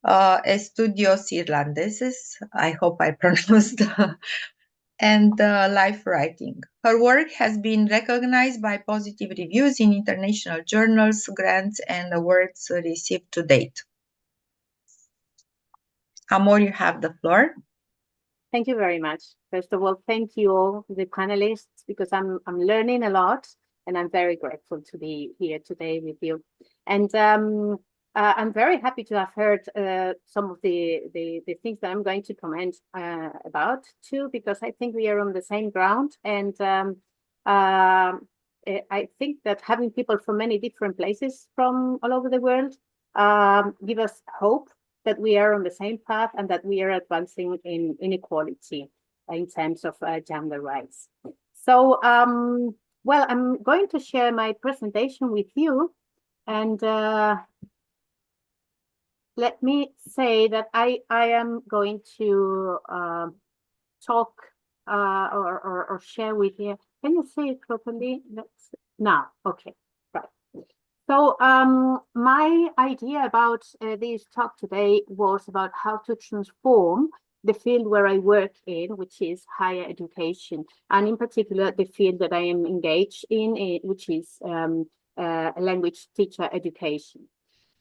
Estudios Irlandeses, I hope I pronounced, and Life Writing. Her work has been recognized by positive reviews in international journals, grants, and awards received to date. Amor, you have the floor. Thank you very much. First of all, thank you all the panelists, because I'm learning a lot, and I'm very grateful to be here today with you. And I'm very happy to have heard some of the things that I'm going to comment about too, because I think we are on the same ground. And I think that having people from many different places from all over the world give us hope that we are on the same path and that we are advancing in inequality in terms of gender rights. So, well, I'm going to share my presentation with you, and let me say that I am going to talk or share with you. Can you say it properly? Now, okay, right. So my idea about this talk today was about how to transform the field where I work in, which is higher education, and in particular the field that I am engaged in, which is language teacher education.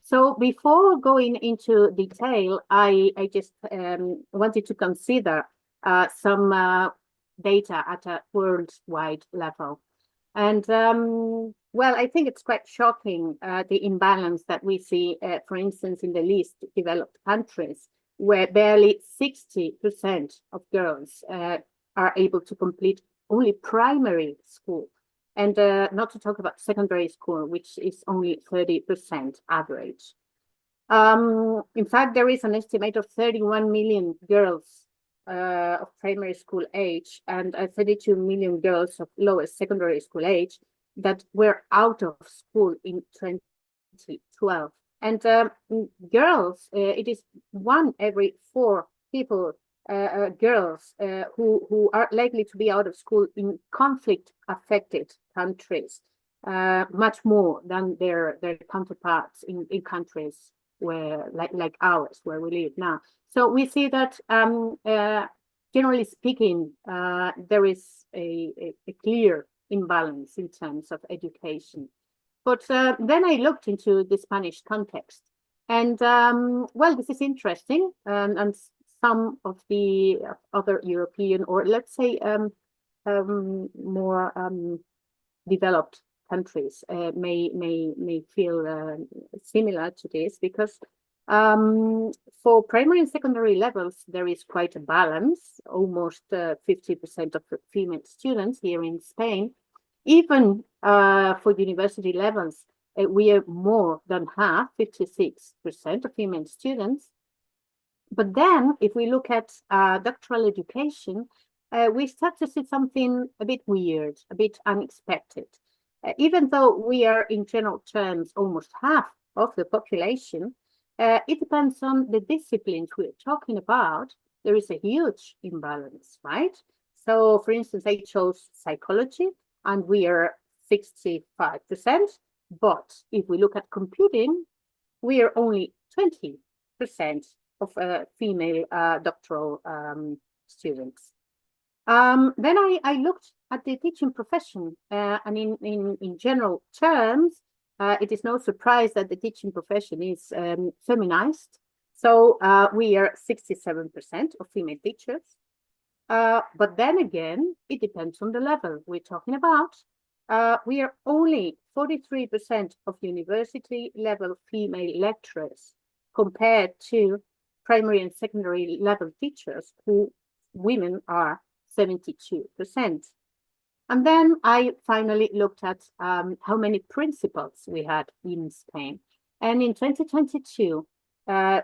So before going into detail, I just wanted to consider some data at a worldwide level. And well, I think it's quite shocking, the imbalance that we see, for instance, in the least developed countries, where barely 60% of girls are able to complete only primary school. And not to talk about secondary school, which is only 30% average. In fact, there is an estimate of 31 million girls of primary school age and 32 million girls of lower secondary school age that were out of school in 2012. And girls, it is 1 every 4 people, girls who are likely to be out of school in conflict-affected countries, much more than their counterparts in countries where, like ours, where we live now. So we see that, generally speaking, there is a clear imbalance in terms of education. But then I looked into the Spanish context, and well, this is interesting, and some of the other European, or let's say more developed countries may feel similar to this, because for primary and secondary levels, there is quite a balance, almost 50% of female students here in Spain. Even for university levels, we are more than half, 56% of female students. But then if we look at doctoral education, we start to see something a bit weird, a bit unexpected. Even though we are in general terms almost half of the population, it depends on the disciplines we're talking about. There is a huge imbalance, right? So for instance, I chose psychology, and we are 65%. But if we look at computing, we are only 20% of female doctoral students. Then I looked at the teaching profession, and in general terms, it is no surprise that the teaching profession is feminized. So we are 67% of female teachers. But then again, it depends on the level we're talking about. We are only 43% of university level female lecturers compared to primary and secondary level teachers, who women are 72%. And then I finally looked at how many principals we had in Spain. And in 2022,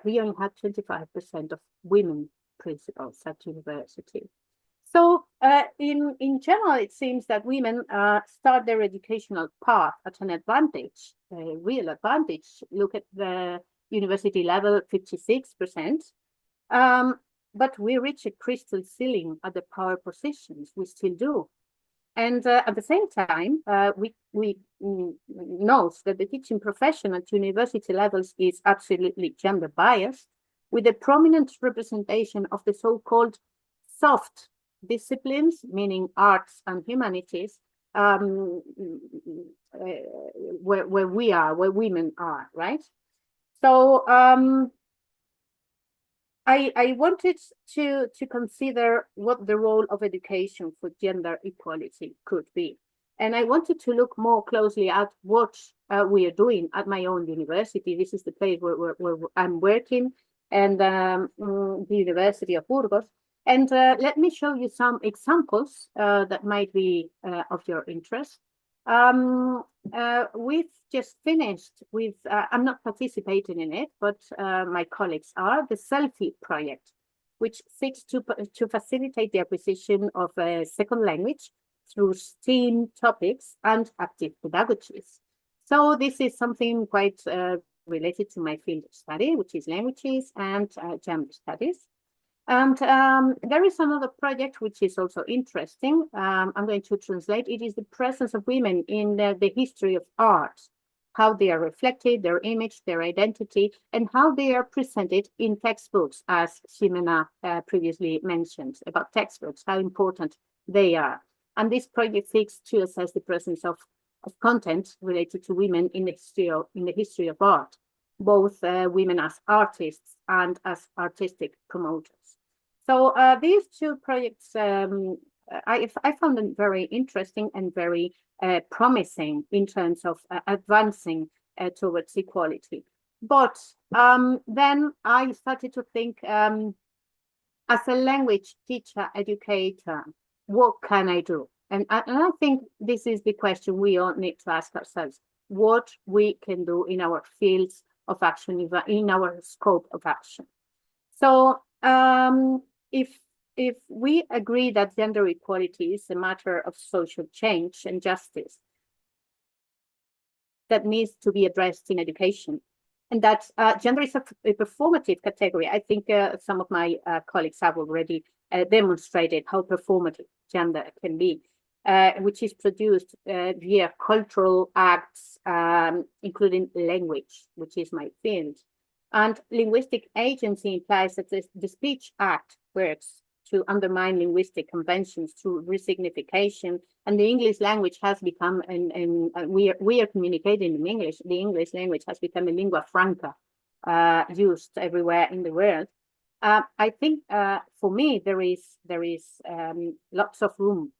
we only had 25% of women principals at university. So in general, it seems that women start their educational path at an advantage, a real advantage. Look at the university level, 56%. But we reach a crystal ceiling at the power positions. We still do. And at the same time, we note that the teaching profession at university levels is absolutely gender biased, with a prominent representation of the so-called soft disciplines, meaning arts and humanities, where women are, right? So I wanted to consider what the role of education for gender equality could be. And I wanted to look more closely at what we are doing at my own university. This is the place where I'm working, and the University of Burgos. And let me show you some examples that might be of your interest. We've just finished with, I'm not participating in it, but my colleagues are, the Selfie project, which seeks to facilitate the acquisition of a second language through STEAM topics and active pedagogies. So this is something quite related to my field of study, which is languages and gender studies. And there is another project which is also interesting. I'm going to translate. It is the presence of women in the history of art, how they are reflected, their image, their identity, and how they are presented in textbooks, as Ximena previously mentioned about textbooks, how important they are. And this project seeks to assess the presence of content related to women in the history of art, both women as artists and as artistic promoters. So these two projects, I found them very interesting and very promising in terms of advancing towards equality. But then I started to think, as a language teacher, educator, what can I do? And I think this is the question we all need to ask ourselves: what we can do in our fields of action, in our scope of action. So if we agree that gender equality is a matter of social change and justice that needs to be addressed in education, and that gender is a performative category, I think some of my colleagues have already demonstrated how performative gender can be, which is produced via cultural acts, including language, which is my field. And linguistic agency implies that the speech act works to undermine linguistic conventions through resignification. And the English language has become, we are communicating in English, the English language has become a lingua franca used everywhere in the world. I think for me, there is lots of room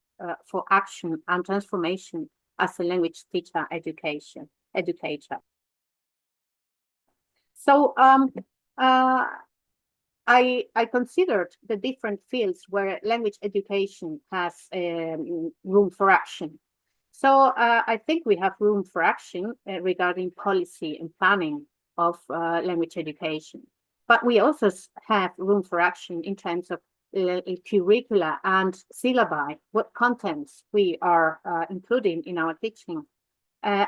for action and transformation as a language teacher, educator. So I considered the different fields where language education has room for action. So I think we have room for action regarding policy and planning of language education. But we also have room for action in terms of curricula and syllabi, what contents we are including in our teaching.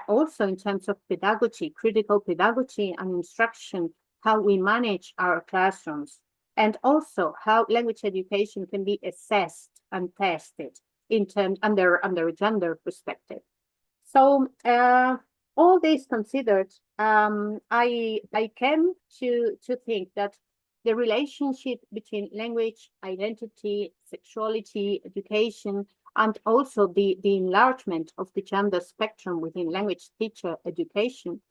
Also in terms of pedagogy, critical pedagogy and instruction, how we manage our classrooms, and also how language education can be assessed and tested in terms under a gender perspective. So all this considered, I came to think that the relationship between language, identity, sexuality, education, and also the enlargement of the gender spectrum within language teacher education,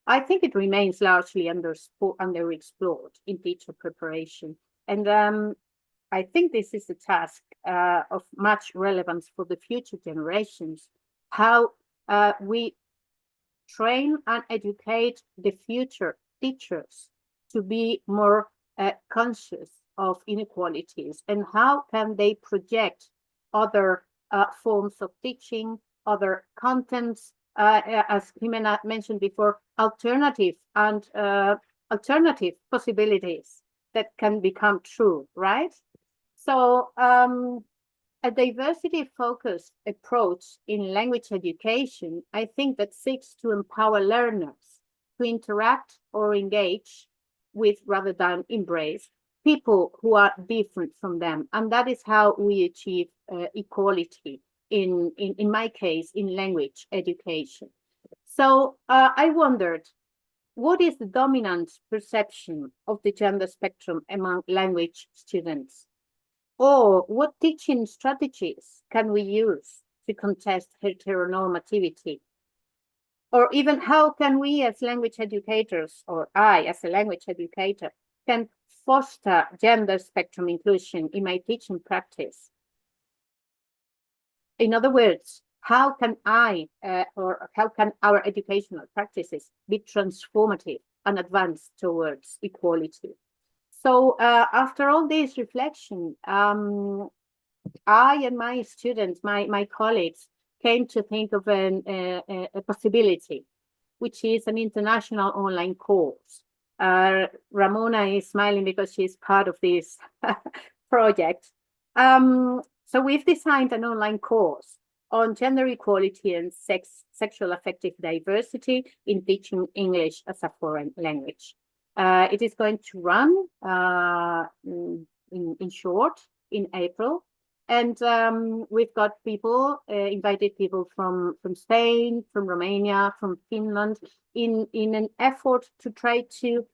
I think it remains largely underexplored in teacher preparation. And I think this is a task of much relevance for the future generations, how we train and educate the future teachers to be more conscious of inequalities, and how can they project other forms of teaching, other contents, as Jimena mentioned before, alternative possibilities that can become true, right? So a diversity-focused approach in language education, I think, that seeks to empower learners to interact or engage with, rather than embrace, people who are different from them. And that is how we achieve equality, in my case, in language education. So I wondered, what is the dominant perception of the gender spectrum among language students? Or what teaching strategies can we use to contest heteronormativity? Or even how can we as language educators, or I as a language educator, can foster gender spectrum inclusion in my teaching practice? In other words, how can I or how can our educational practices be transformative and advance towards equality? So after all this reflection, I and my students, my colleagues, came to think of a possibility, which is an international online course. Ramona is smiling because she's part of this project. So we've designed an online course on gender equality and sexual affective diversity in teaching English as a foreign language. It is going to run in short in April, and we've got people, invited people from Spain, from Romania, from Finland, in an effort to try to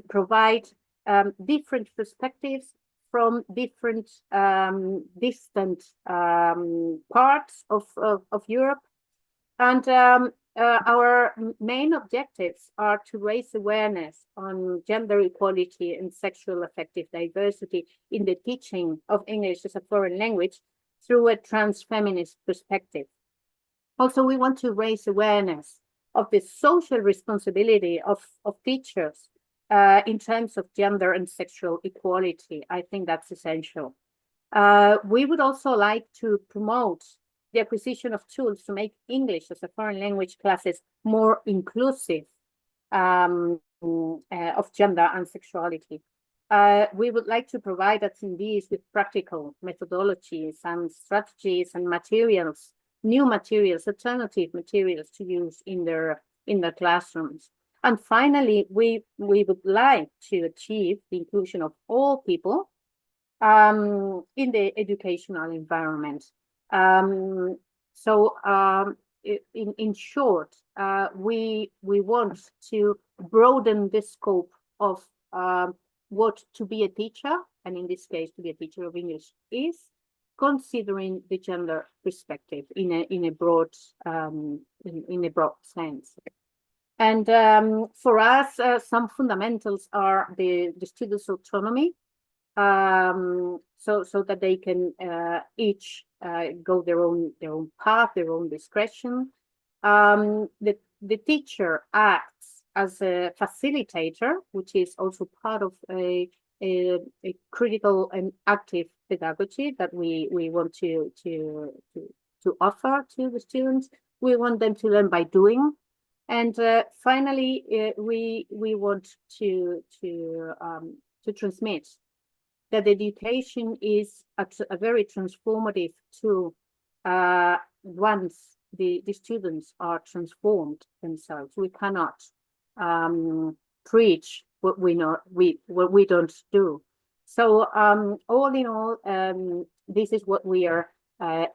provide different perspectives from different distant parts of Europe. And our main objectives are to raise awareness on gender equality and sexual affective diversity in the teaching of English as a foreign language through a trans-feminist perspective. Also, we want to raise awareness of the social responsibility of teachers in terms of gender and sexual equality. I think that's essential. We would also like to promote the acquisition of tools to make English as a foreign language classes more inclusive of gender and sexuality. We would like to provide attendees with practical methodologies and strategies and materials, new materials, alternative materials to use in their classrooms. And finally, we would like to achieve the inclusion of all people in the educational environment. So in short, we want to broaden the scope of what to be a teacher, and in this case, to be a teacher of English, is, considering the gender perspective in a broad sense. And for us, some fundamentals are the students' autonomy, so that they can each go their own path, their own discretion. The teacher acts as a facilitator, which is also part of a critical and active pedagogy that we want to offer to the students. We want them to learn by doing. And finally, we want to transmit that education is a very transformative tool once the students are transformed themselves. We cannot preach what we don't do. So all in all, this is what we are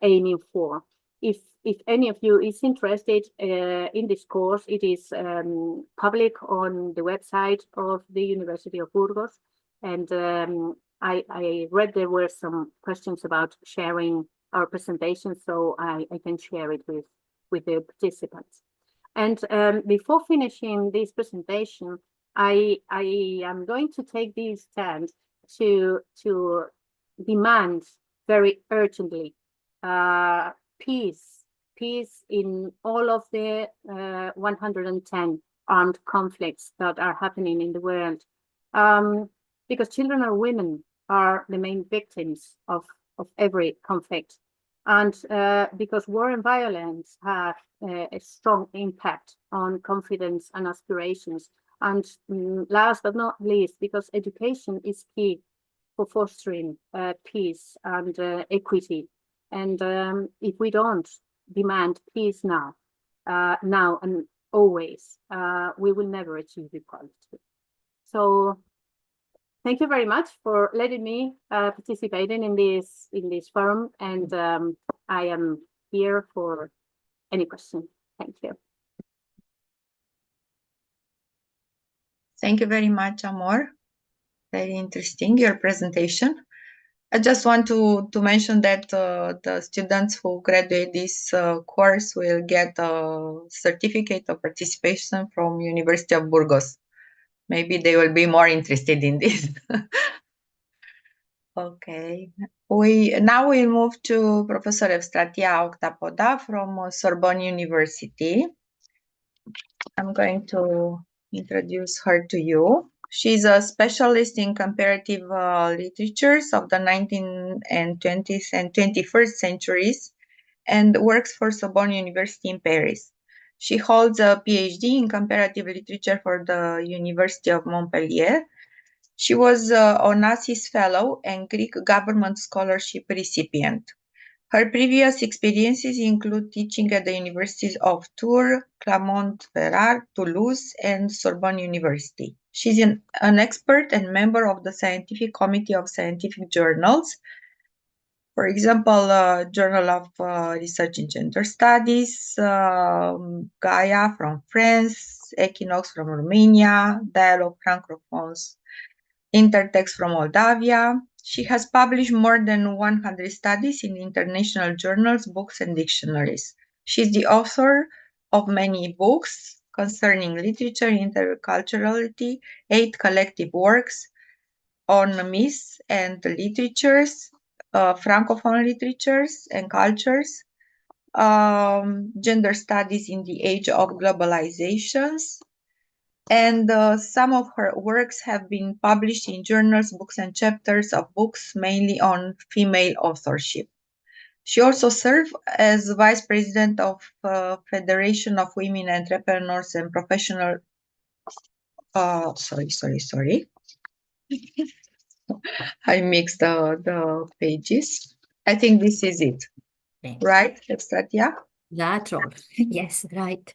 aiming for. if any of you is interested in this course, it is public on the website of the University of Burgos. And I read there were some questions about sharing our presentation, so I can share it with the participants. And before finishing this presentation, I am going to take this stand to demand very urgently peace in all of the 110 armed conflicts that are happening in the world, because children and women are the main victims of every conflict, and because war and violence have a strong impact on confidence and aspirations, and last but not least, because education is key for fostering peace and equity. And if we don't demand peace now and always, we will never achieve equality. So thank you very much for letting me participating in this forum, and I am here for any question. Thank you. Thank you very much, Amor. Very interesting, your presentation. I just want to mention that the students who graduate this course will get a certificate of participation from University of Burgos. Maybe they will be more interested in this. Okay. Now we'll move to Professor Evstratia Octapoda from Sorbonne University. I'm going to introduce her to you. She's a specialist in comparative literatures of the 19th and 20th and 21st centuries and works for Sorbonne University in Paris. She holds a PhD in comparative literature for the University of Montpellier. She was Onassis Fellow and Greek Government Scholarship recipient. Her previous experiences include teaching at the universities of Tours, Clermont-Ferrand, Toulouse, and Sorbonne University. She's an expert and member of the Scientific Committee of Scientific Journals. For example, Journal of Research in Gender Studies, Gaia from France, Equinox from Romania, Dialogue Francophones, Intertext from Moldavia. She has published more than 100 studies in international journals, books, and dictionaries. She's the author of many books concerning literature, interculturality, 8 collective works on myths and literatures, Francophone literatures and cultures, gender studies in the age of globalizations, and some of her works have been published in journals, books, and chapters of books mainly on female authorship. She also served as Vice President of Federation of Women Entrepreneurs and Professional. Sorry. I mixed the pages. I think this is it. Thanks. Right, Evstratia? That's all. Yes, right.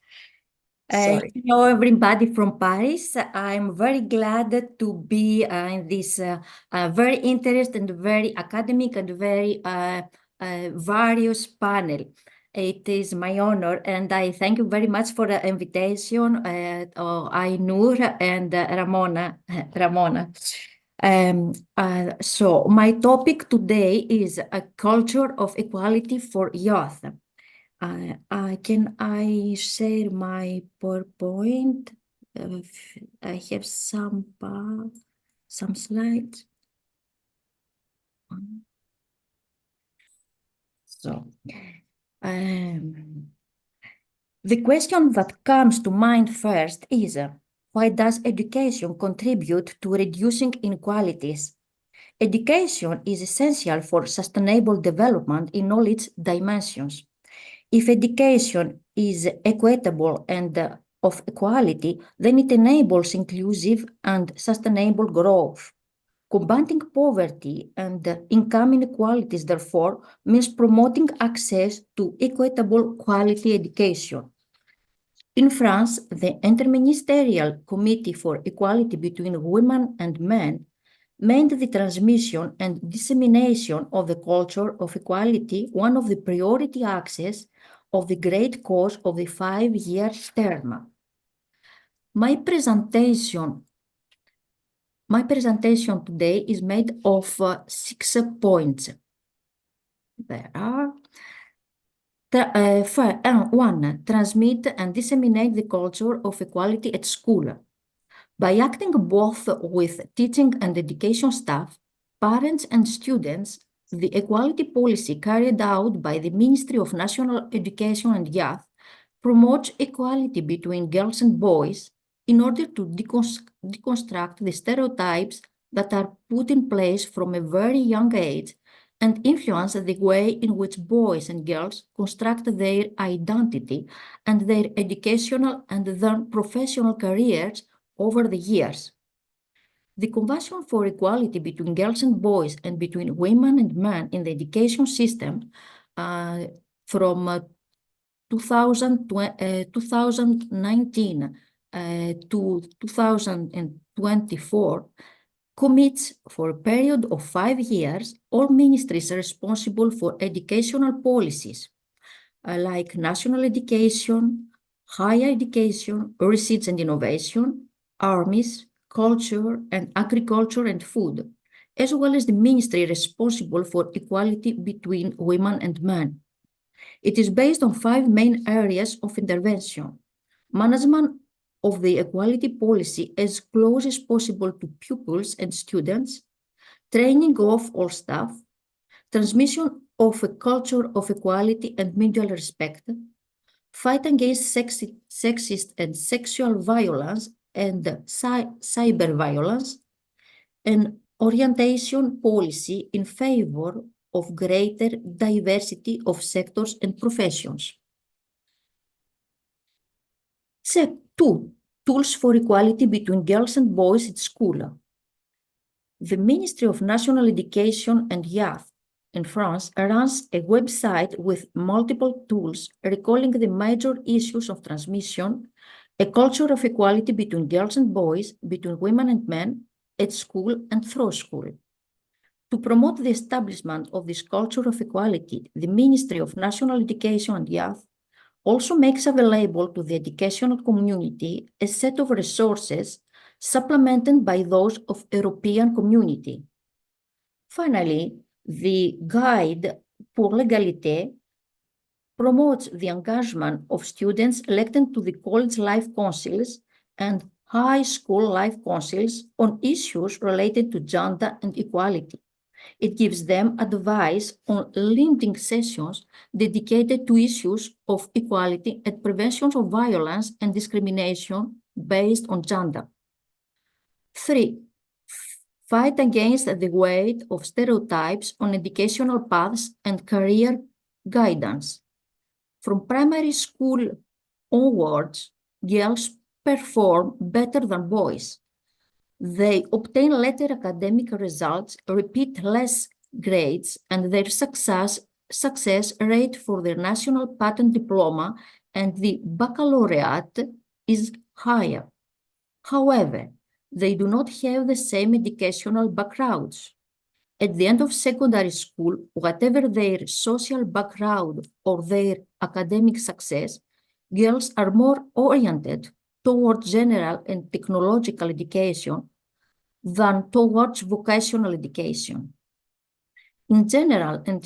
Sorry. Hello, everybody from Paris. I'm very glad to be in this very interesting, very academic, and very various panel. It is my honor, and I thank you very much for the invitation, Ainur and Ramona. So my topic today is a culture of equality for youth. Can I share my PowerPoint? I have some slides. So, the question that comes to mind first is, why does education contribute to reducing inequalities? Education is essential for sustainable development in all its dimensions. If education is equitable and of equality, then it enables inclusive and sustainable growth. Combating poverty and income inequalities, therefore, means promoting access to equitable quality education. In France, the Interministerial Committee for Equality between Women and Men made the transmission and dissemination of the culture of equality one of the priority axes of the great cause of the 5-year term. My presentation today is made of 6 points. There are 1. Transmit and disseminate the culture of equality at school. By acting both with teaching and education staff, parents and students, the equality policy carried out by the Ministry of National Education and Youth promotes equality between girls and boys in order to deconstruct the stereotypes that are put in place from a very young age and influence the way in which boys and girls construct their identity and their educational and then professional careers over the years. The Convention for Equality between girls and boys and between women and men in the education system from 2019 to 2024 commits for a period of 5 years all ministries responsible for educational policies like national education, higher education, research and innovation, armies, culture and agriculture and food, as well as the ministry responsible for equality between women and men. It is based on 5 main areas of intervention: management of the equality policy as close as possible to pupils and students, training of all staff, transmission of a culture of equality and mutual respect, fight against sexist and sexual violence and cyber violence, and orientation policy in favor of greater diversity of sectors and professions. 2. Tools for equality between girls and boys at school. The Ministry of National Education and Youth in France runs a website with multiple tools recalling the major issues of transmission, a culture of equality between girls and boys, between women and men, at school and through school. To promote the establishment of this culture of equality, the Ministry of National Education and Youth also makes available to the educational community a set of resources supplemented by those of European Community. Finally, the Guide pour l'égalité promotes the engagement of students elected to the college life councils and high school life councils on issues related to gender and equality. It gives them advice on leading sessions dedicated to issues of equality and prevention of violence and discrimination based on gender. 3. Fight against the weight of stereotypes on educational paths and career guidance. From primary school onwards, girls perform better than boys. They obtain better academic results, repeat less grades, and their success rate for their national patent diploma and the baccalaureate is higher. However, they do not have the same educational backgrounds. At the end of secondary school, whatever their social background or their academic success, girls are more oriented towards general and technological education than towards vocational education. In general and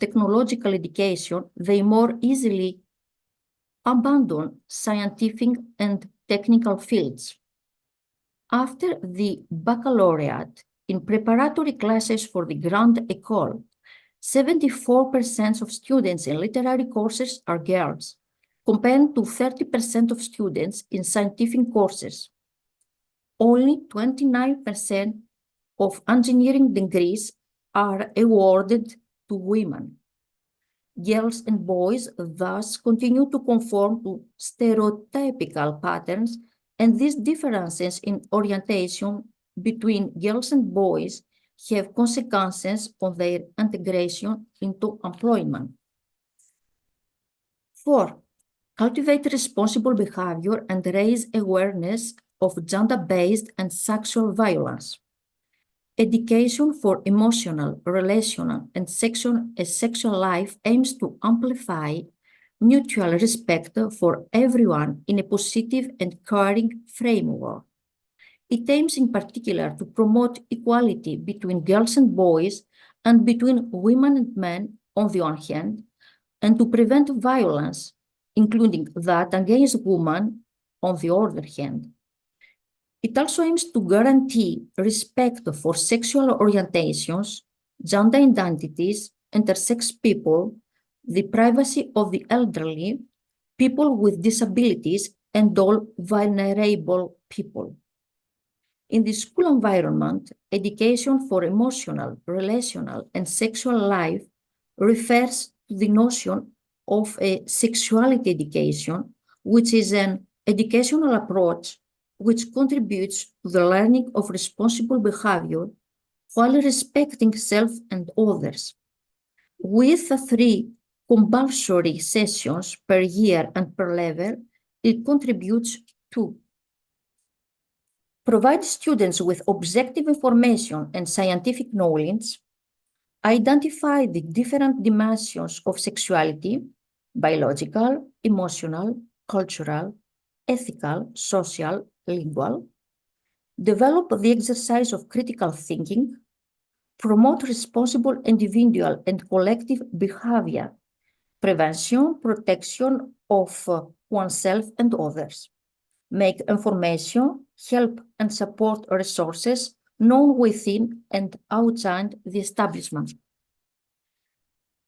technological education, they more easily abandon scientific and technical fields. After the baccalaureate, in preparatory classes for the Grande École, 74% of students in literary courses are girls, compared to 30% of students in scientific courses. Only 29% of engineering degrees are awarded to women. Girls and boys thus continue to conform to stereotypical patterns, and these differences in orientation between girls and boys have consequences on their integration into employment. 4. Cultivate responsible behavior and raise awareness of gender-based and sexual violence. Education for emotional, relational, and sexual life aims to amplify mutual respect for everyone in a positive and caring framework. It aims in particular to promote equality between girls and boys and between women and men on the one hand, and to prevent violence, including that against women on the other hand. It also aims to guarantee respect for sexual orientations, gender identities, intersex people, the privacy of the elderly, people with disabilities, and all vulnerable people. In the school environment, education for emotional, relational, and sexual life refers to the notion of a sexuality education, which is an educational approach which contributes to the learning of responsible behavior while respecting self and others. With 3 compulsory sessions per year and per level, it contributes to provide students with objective information and scientific knowledge, identify the different dimensions of sexuality, biological, emotional, cultural, ethical, social, lingual, develop the exercise of critical thinking, promote responsible individual and collective behavior, prevention, protection of oneself and others, make information, help and support resources known within and outside the establishment.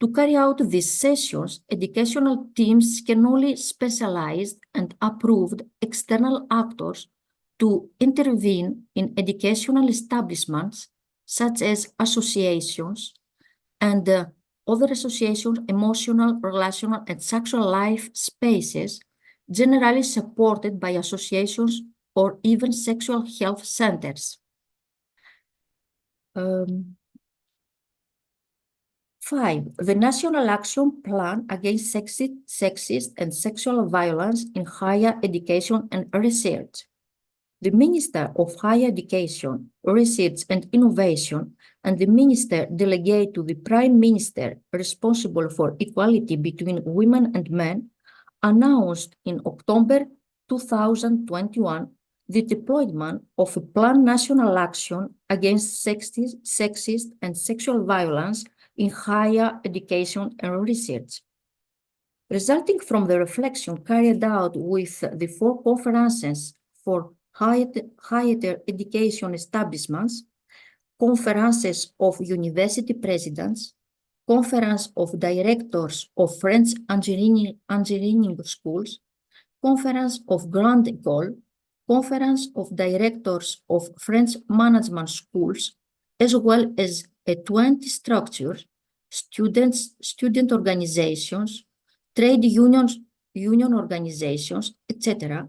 To carry out these sessions, educational teams can only specialized and approved external actors to intervene in educational establishments such as associations and other associations, emotional, relational, and sexual life spaces generally supported by associations or even sexual health centers. 5. The National Action Plan Against Sexist and Sexual Violence in Higher Education and Research. The Minister of Higher Education, Research and Innovation, and the Minister delegate to the Prime Minister responsible for equality between women and men announced in October 2021 the deployment of a planned national action against sexist and sexual violence in higher education and research. Resulting from the reflection carried out with the 4 conferences for higher education establishments, conferences of university presidents, conference of directors of French engineering schools, conference of Grande École, conference of directors of French management schools, as well as 20 structures, student organizations, trade union organizations, etc.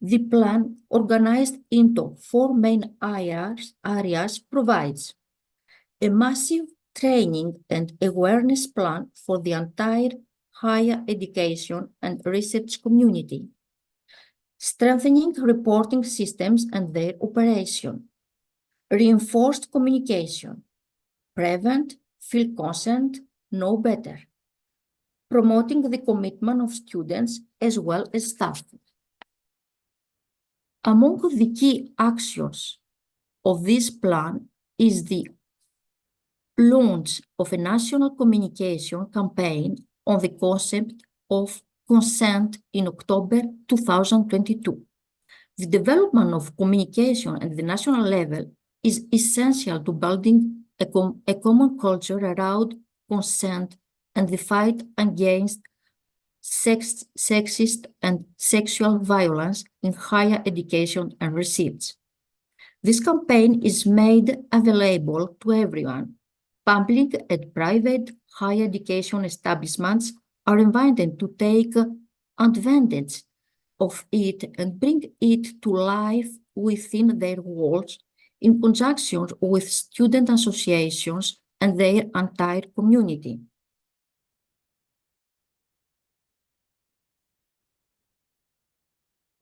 The plan, organized into 4 main areas, provides a massive training and awareness plan for the entire higher education and research community, strengthening reporting systems and their operation, reinforced communication, prevent, feel consent, know better, promoting the commitment of students as well as staff. Among the key actions of this plan is the launch of a national communication campaign on the concept of consent in October 2022. The development of communication at the national level is essential to building a common culture around consent and the fight against sexist and sexual violence in higher education and research. This campaign is made available to everyone. Public and private higher education establishments are invited to take advantage of it and bring it to life within their walls in conjunction with student associations and their entire community.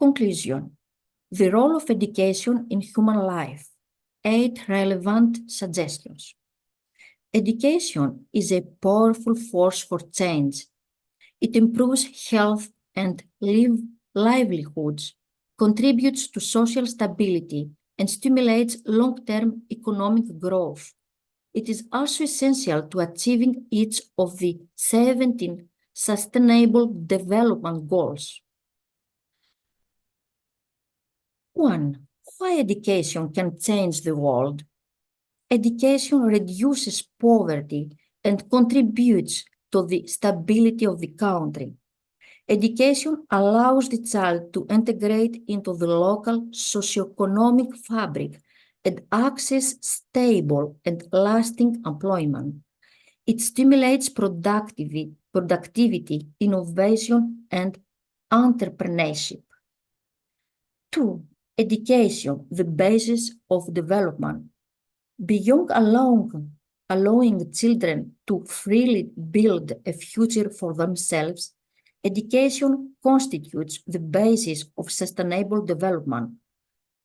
Conclusion. The role of education in human life. 8 relevant suggestions. Education is a powerful force for change. It improves health and livelihoods, contributes to social stability, and stimulates long-term economic growth. It is also essential to achieving each of the 17 Sustainable Development Goals. 1. Why education can change the world? Education reduces poverty and contributes to the stability of the country. Education allows the child to integrate into the local socioeconomic fabric and access stable and lasting employment. It stimulates productivity, innovation, and entrepreneurship. 2. Education, the basis of development. Beyond allowing children to freely build a future for themselves, education constitutes the basis of sustainable development.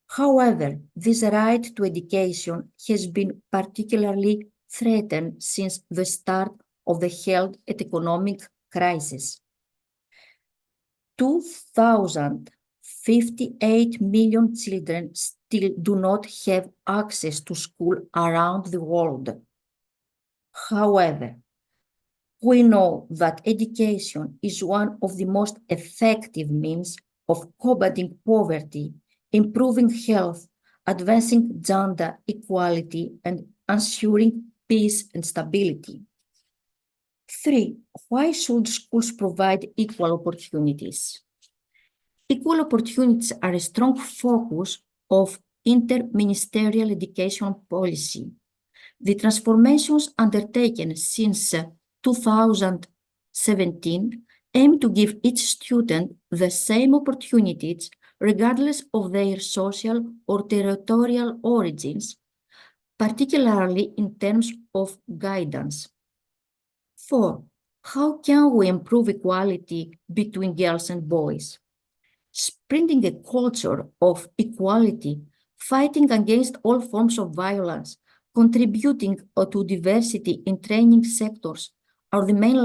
However, this right to education has been particularly threatened since the start of the health and economic crisis. 2,058 million children still do not have access to school around the world. However, we know that education is one of the most effective means of combating poverty, improving health, advancing gender equality, and ensuring peace and stability. 3. Why should schools provide equal opportunities? Equal opportunities are a strong focus of interministerial education policy. The transformations undertaken since 2017 aim to give each student the same opportunities regardless of their social or territorial origins, particularly in terms of guidance. 4. How can we improve equality between girls and boys? Spreading a culture of equality, fighting against all forms of violence, contributing to diversity in training sectors are the main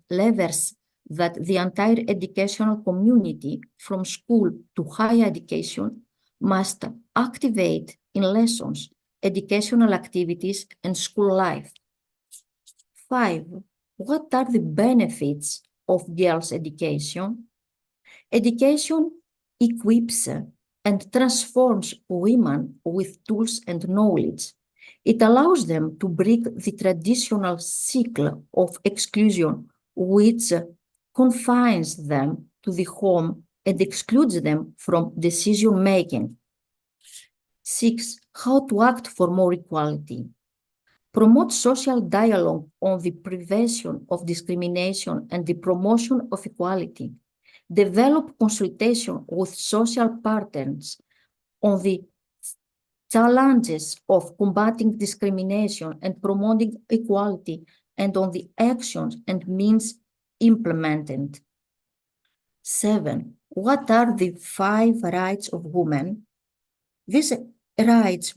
levers that the entire educational community, from school to higher education, must activate in lessons, educational activities, and school life. 5. What are the benefits of girls' education? Education equips and transforms women with tools and knowledge. It allows them to break the traditional cycle of exclusion, which confines them to the home and excludes them from decision-making. 6. How to act for more equality. Promote social dialogue on the prevention of discrimination and the promotion of equality. Develop consultation with social partners on the challenges of combating discrimination and promoting equality and on the actions and means implemented. 7. What are the 5 rights of women? These rights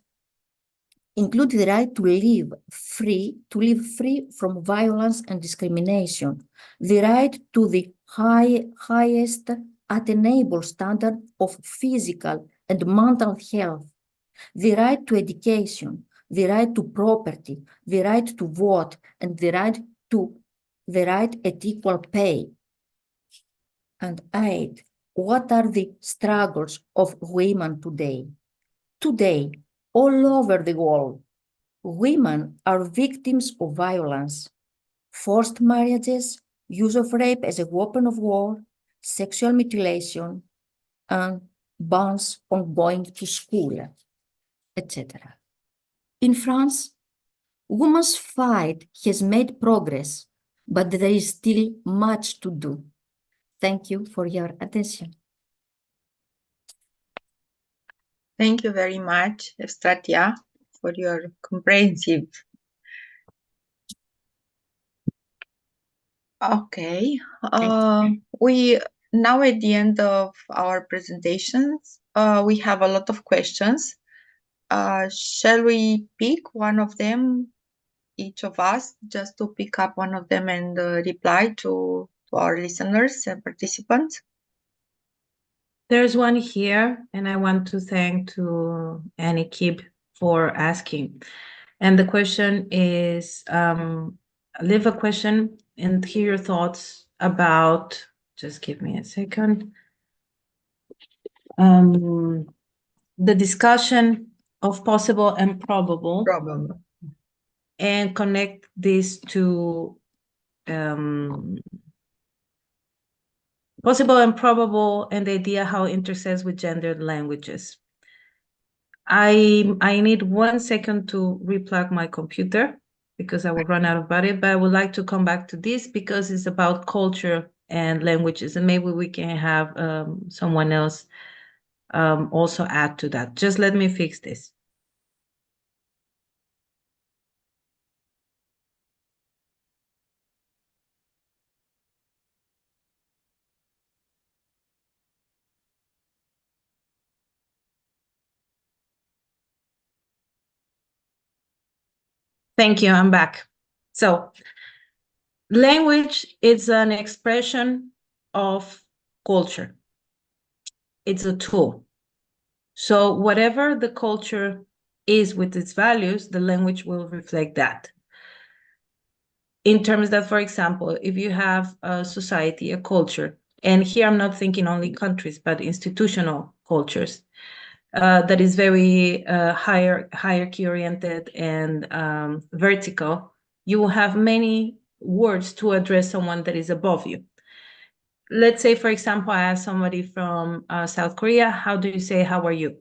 include the right to live free from violence and discrimination, the right to the highest attainable standard of physical and mental health, the right to education, the right to property, the right to vote, and the right at equal pay. And 8. What are the struggles of women today? Today, all over the world, women are victims of violence, forced marriages, use of rape as a weapon of war, sexual mutilation, and bans on going to school, etc. In France, women's fight has made progress, but there is still much to do. Thank you for your attention. Thank you very much, Evstratia, for your comprehensive. Okay, we now at the end of our presentations, we have a lot of questions. Shall we pick one of them, each of us, just to pick up one of them and reply to our listeners and participants? There's one here, and I want to thank to Annie Kib for asking. And the question is, leave a question and hear your thoughts about, just give me a second, the discussion of possible and probable, and connect this to possible and probable and the idea how it intersects with gendered languages. I need 1 second to replug my computer because I will run out of battery, but I would like to come back to this because it's about culture and languages, and maybe we can have someone else also add to that. Just let me fix this. Thank you, I'm back. So language is an expression of culture. It's a tool. So whatever the culture is with its values, the language will reflect that. In terms that, for example, if you have a society, a culture, and here I'm not thinking only countries, but institutional cultures, that is very hierarchy oriented and vertical, you will have many words to address someone that is above you. Let's say, for example, I ask somebody from South Korea, how do you say, how are you?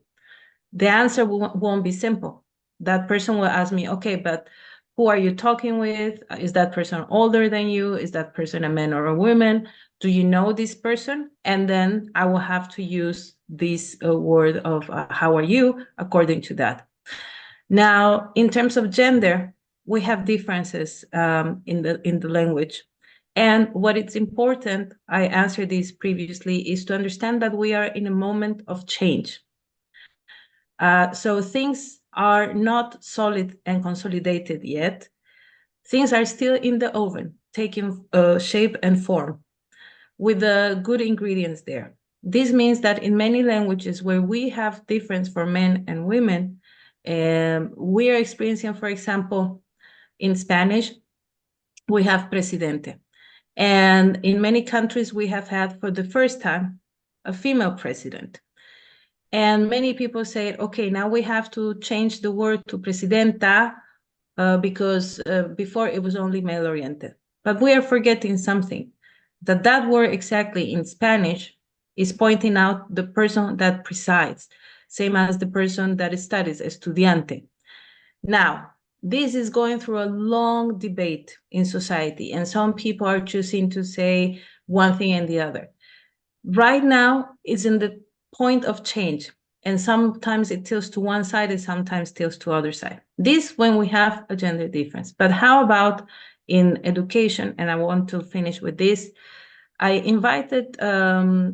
The answer won't be simple. That person will ask me, okay, but who are you talking with? Is that person older than you? Is that person a man or a woman? Do you know this person? And then I will have to use this word of how are you according to that. Now, in terms of gender, we have differences in the language. And what it's important, I answered this previously, is to understand that we are in a moment of change. So things are not solid and consolidated yet. Things are still in the oven, taking shape and form with the good ingredients there. This means that in many languages where we have difference for men and women, we are experiencing, for example, in Spanish, we have presidente. And in many countries, we have had for the first time a female president. And many people say, okay, now we have to change the word to presidenta because before it was only male-oriented. But we are forgetting something, that word exactly in Spanish is pointing out the person that presides, same as the person that studies, estudiante. Now, this is going through a long debate in society, and some people are choosing to say one thing and the other. Right now, it's in the point of change, and sometimes it tilts to one side and sometimes tilts to other side. This when we have a gender difference. But how about in education? And I want to finish with this. I invited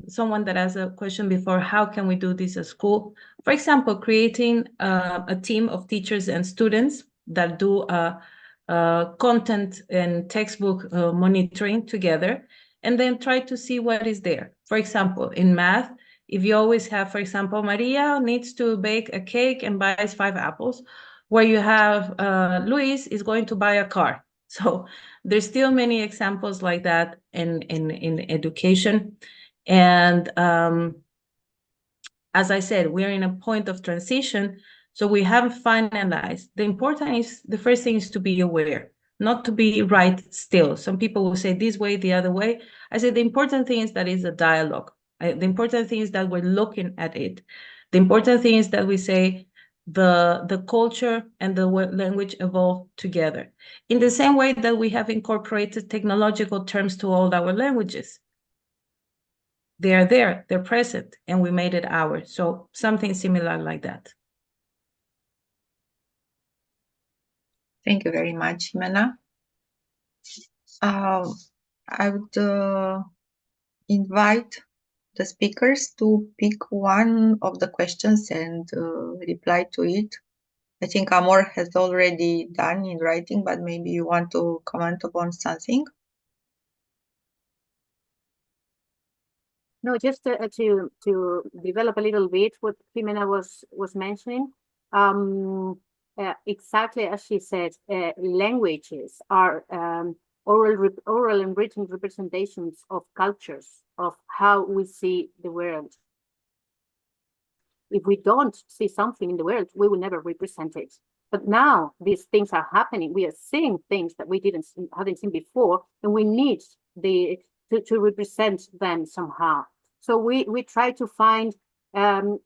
someone that asked a question before, how can we do this at school? For example, creating a team of teachers and students that do content and textbook monitoring together, and then try to see what is there. For example, in math, if you always have, for example, Maria needs to bake a cake and buys 5 apples, where you have Luis is going to buy a car. So there's still many examples like that in education. And as I said, we're in a point of transition, so we haven't finalized. The first thing is to be aware, not to be right still. Some people will say this way, the other way. I said the important thing is that it's a dialogue. The important thing is that we're looking at it. The important thing is that we say the culture and the language evolve together. In the same way that we have incorporated technological terms to all our languages. They are there, they're present, and we made it ours. So something similar like that. Thank you very much, Jimena. I would invite the speakers to pick one of the questions and reply to it I think Amor has already done in writing, but maybe you want to comment upon something. No, just to develop a little bit what Jimena was mentioning. Exactly as she said, languages are oral and written representations of cultures, of how we see the world. If we don't see something in the world, we will never represent it. But now these things are happening. We are seeing things that we hadn't seen before, and we need to represent them somehow. So we try to find a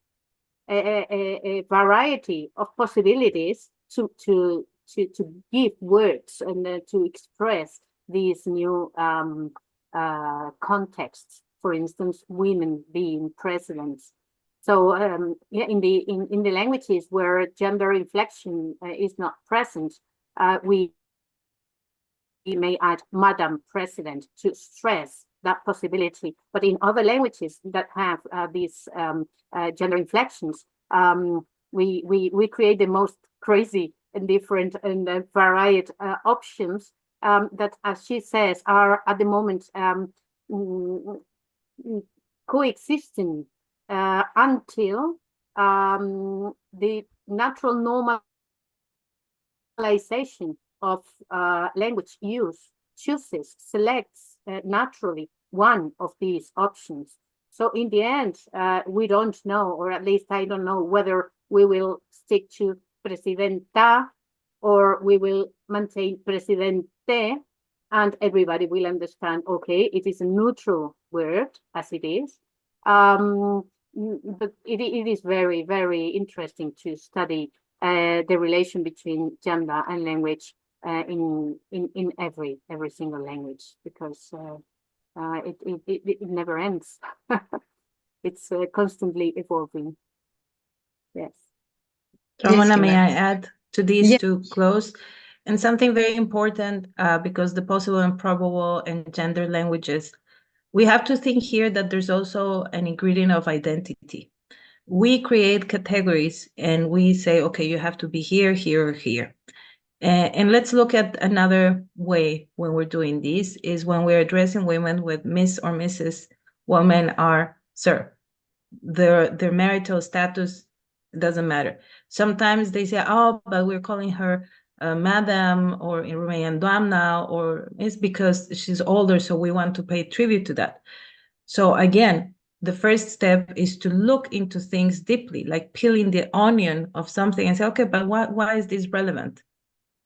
variety of possibilities to give words and to express these new contexts. For instance, women being presidents. So yeah, in the languages where gender inflection is not present, we may add Madam President to stress that possibility. But in other languages that have these gender inflections, we create the most crazy and different and varied options that, as she says, are at the moment coexisting until the natural normalization of language use selects naturally one of these options. So in the end, we don't know, or at least I don't know, whether we will stick to presidenta or we will maintain presidente, and everybody will understand, okay, it is a neutral word as it is. But it is very, very interesting to study the relation between gender and language in every single language, because it never ends. It's constantly evolving. Yes. Ramona, Yes, may I Jimena. add to this Yeah. to close? And something very important, because the possible and probable and gender languages, we have to think here that there's also an ingredient of identity. We create categories and we say, okay, you have to be here, here, or here. And let's look at another way when we're doing this is when we're addressing women with Miss or Mrs. Women are Sir. Their marital status doesn't matter. Sometimes they say, oh, but we're calling her Madam, or in Romanian Doamna, or it's because she's older, so we want to pay tribute to that. So again, the first step is to look into things deeply, like peeling the onion of something and say, okay, but why is this relevant?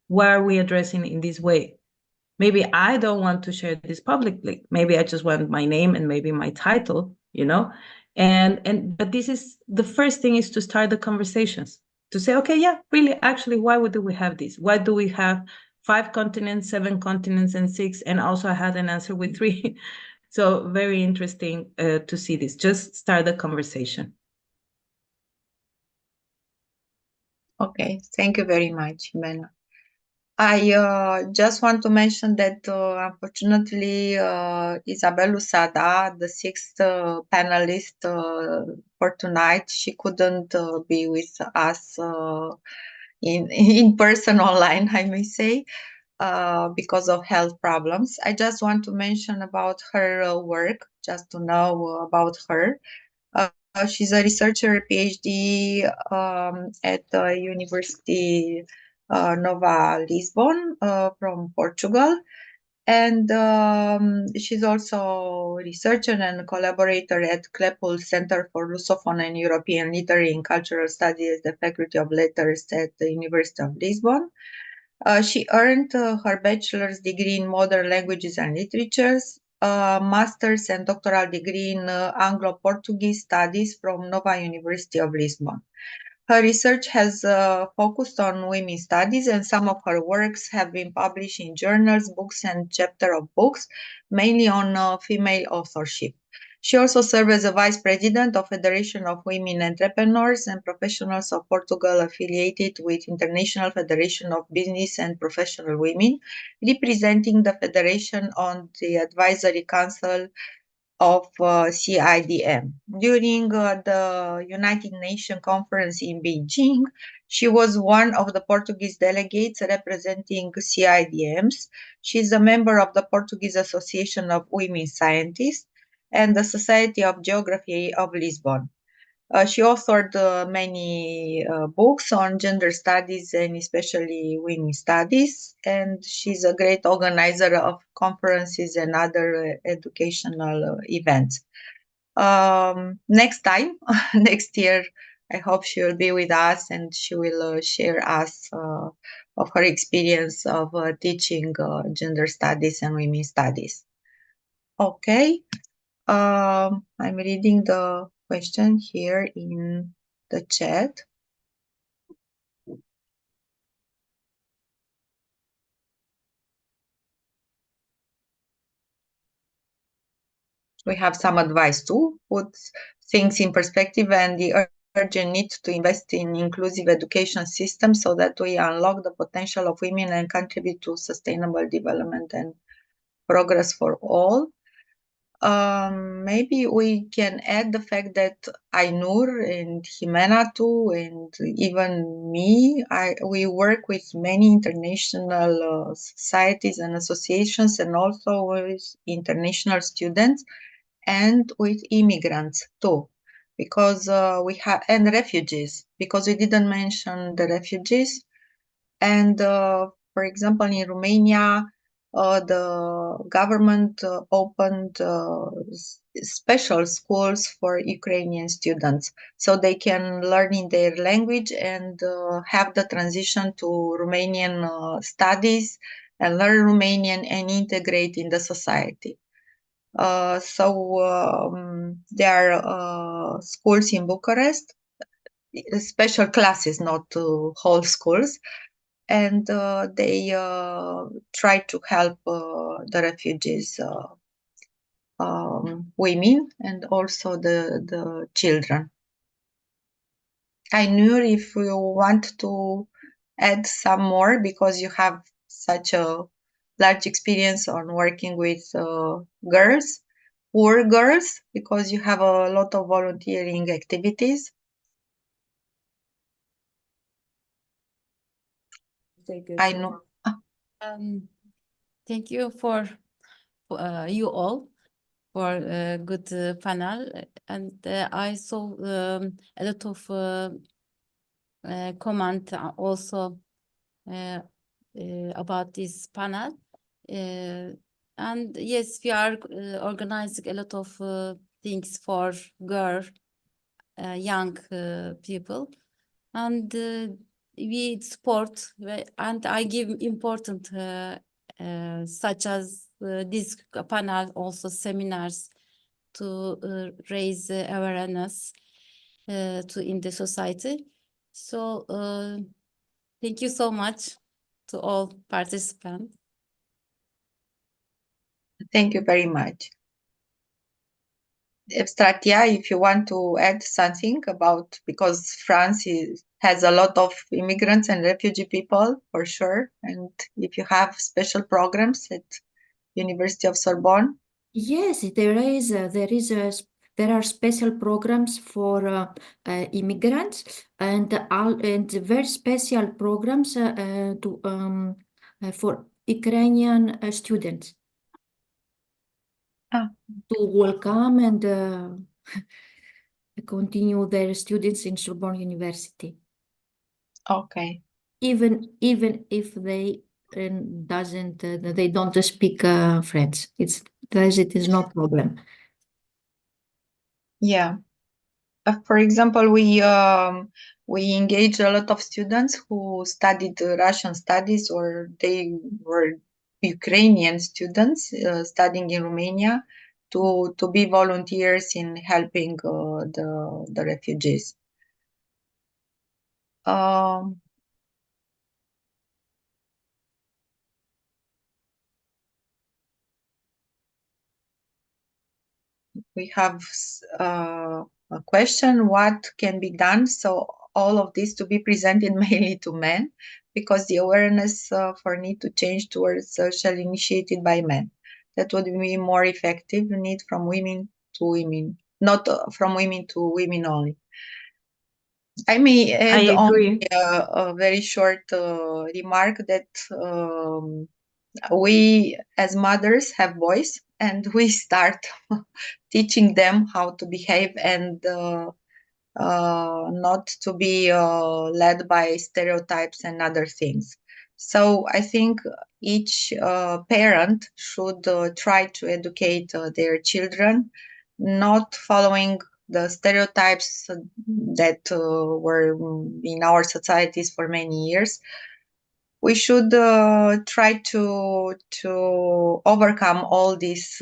Why are we addressing in this way? Maybe I don't want to share this publicly. Maybe I just want my name and maybe my title, but this is the first thing, is to start the conversations, to say, okay, yeah, really, actually, why do we have this? Why do we have 5 continents, 7 continents, and 6? And also I had an answer with 3. So very interesting to see this. Just start the conversation. Okay, thank you very much, Jimena. I just want to mention that unfortunately Isabel Lusada, the 6th panelist for tonight, she couldn't be with us in person online, I may say, because of health problems. I just want to mention about her work, just to know about her. She's a researcher, PhD at the University Nova Lisbon from Portugal. And she's also a researcher and collaborator at Clepul Center for Lusophone and European Literary and Cultural Studies, the Faculty of Letters at the University of Lisbon. She earned her bachelor's degree in modern languages and literatures, master's and doctoral degree in Anglo-Portuguese studies from Nova University of Lisbon. Her research has focused on women's studies, and some of her works have been published in journals, books, and chapters of books, mainly on female authorship. She also served as a vice president of Federation of Women Entrepreneurs and Professionals of Portugal, affiliated with International Federation of Business and Professional Women, representing the federation on the Advisory Council of CIDM. During the United Nations conference in Beijing, She was one of the Portuguese delegates representing CIDMs. She's a member of the Portuguese Association of Women Scientists and the Society of Geography of Lisbon. She authored many books on gender studies and especially women studies, and she's a great organizer of conferences and other educational events. Next time, next year, I hope she will be with us and she will share us of her experience of teaching gender studies and women studies. Okay, I'm reading the question here in the chat. We have some advice to put things in perspective and the urgent need to invest in inclusive education systems so that we unlock the potential of women and contribute to sustainable development and progress for all. Maybe we can add the fact that Ainur and Jimena too, and even me, we work with many international societies and associations and also with international students and with immigrants too, because we have, and refugees, because we didn't mention the refugees. And for example, in Romania, the government opened special schools for Ukrainian students so they can learn in their language and have the transition to Romanian studies and learn Romanian and integrate in the society. There are schools in Bucharest, special classes, not whole schools, and they try to help the refugees women and also the children. I knew if you want to add some more because you have such a large experience on working with girls, poor girls, because you have a lot of volunteering activities. I know. Thank you for you all for a good panel, and I saw a lot of comment also about this panel. And yes, we are organizing a lot of things for young people, and we support and I give important such as this panel, also seminars to raise awareness in the society. So thank you so much to all participants. Thank you very much. Stratia, if you want to add something about, because France has a lot of immigrants and refugee people for sure, and if you have special programs at University of Sorbonne. Yes, there are special programs for immigrants and very special programs for Ukrainian students to welcome and continue their students in Sorbonne University. Okay. Even if they they don't speak French, it is no problem. Yeah. For example, we engaged a lot of students who studied Russian studies, or they were Ukrainian students studying in Romania to be volunteers in helping the refugees. We have a question, what can be done so all of this to be presented mainly to men, because the awareness for need to change towards social initiated by men. That would be more effective, need from women to women, not from women to women only. I may add I on agree. a very short remark that we as mothers have boys, and we start teaching them how to behave and not to be led by stereotypes and other things. So I think each parent should try to educate their children, not following the stereotypes that were in our societies for many years. We should try to overcome all these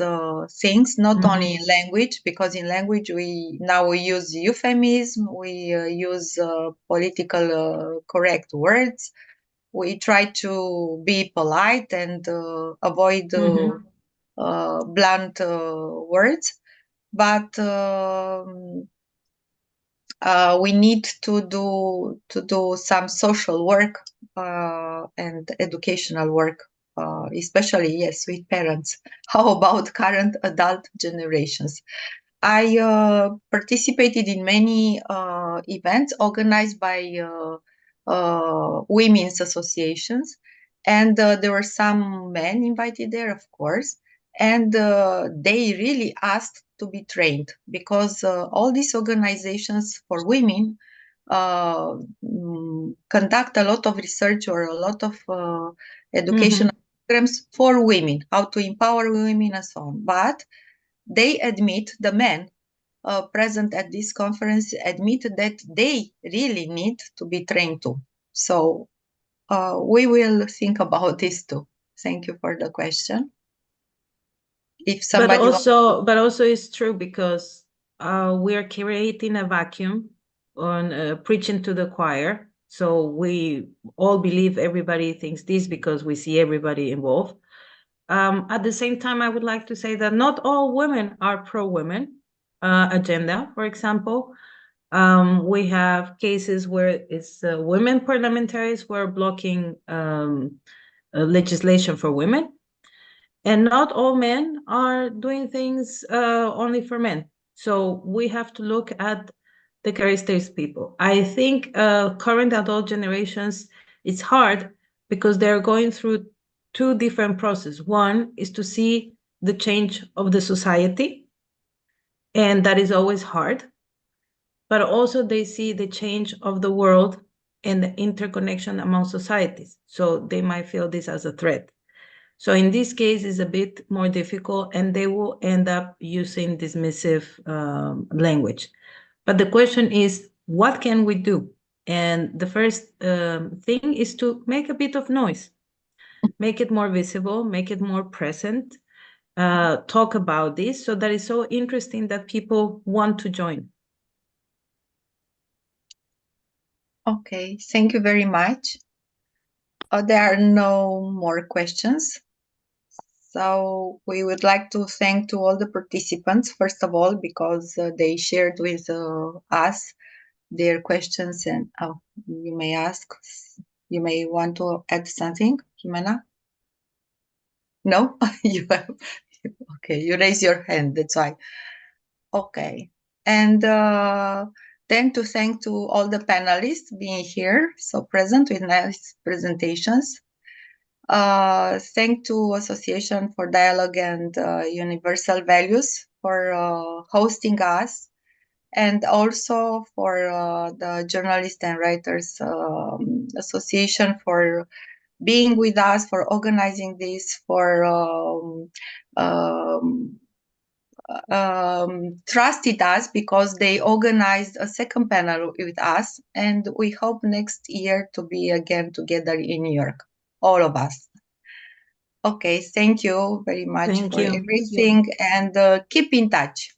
things, not only in language, because in language we use euphemism, we use political correct words. We try to be polite and avoid blunt words, but we need to do some social work and educational work, especially yes with parents. How about current adult generations? I participated in many events organized by women's associations, and there were some men invited there, of course, and they really asked to be trained, because all these organizations for women conduct a lot of research or a lot of educational programs for women, how to empower women and so on. But they admit, the men present at this conference admit that they really need to be trained too. So we will think about this too. Thank you for the question. If somebody But also it's true, because we are creating a vacuum on preaching to the choir. So we all believe everybody thinks this because we see everybody involved. At the same time, I would like to say that not all women are pro-women agenda. For example, we have cases where it's women parliamentarians who are blocking legislation for women. And not all men are doing things only for men. So we have to look at the characteristics people. I think current adult generations, it's hard because they're going through two different processes. One is to see the change of the society, and that is always hard. But also they see the change of the world and the interconnection among societies. So they might feel this as a threat. So in this case, it's a bit more difficult, and they will end up using dismissive language. But the question is, what can we do? And the first thing is to make a bit of noise, make it more visible, make it more present, talk about this. So that is so interesting that people want to join. Okay, thank you very much. There are no more questions. So we would like to thank to all the participants, first of all, because they shared with us their questions, and you may ask, you may want to add something, Jimena? No? You have, okay, you raise your hand, that's why. Okay, and then to thank to all the panelists being here, so present with nice presentations. Thank to Association for Dialogue and Universal Values for hosting us, and also for the Journalists and Writers Association for being with us, for organizing this, for trusted us, because they organized a second panel with us, and we hope next year to be again together in New York, all of us. Okay, thank you very much Thank for you. everything, and keep in touch.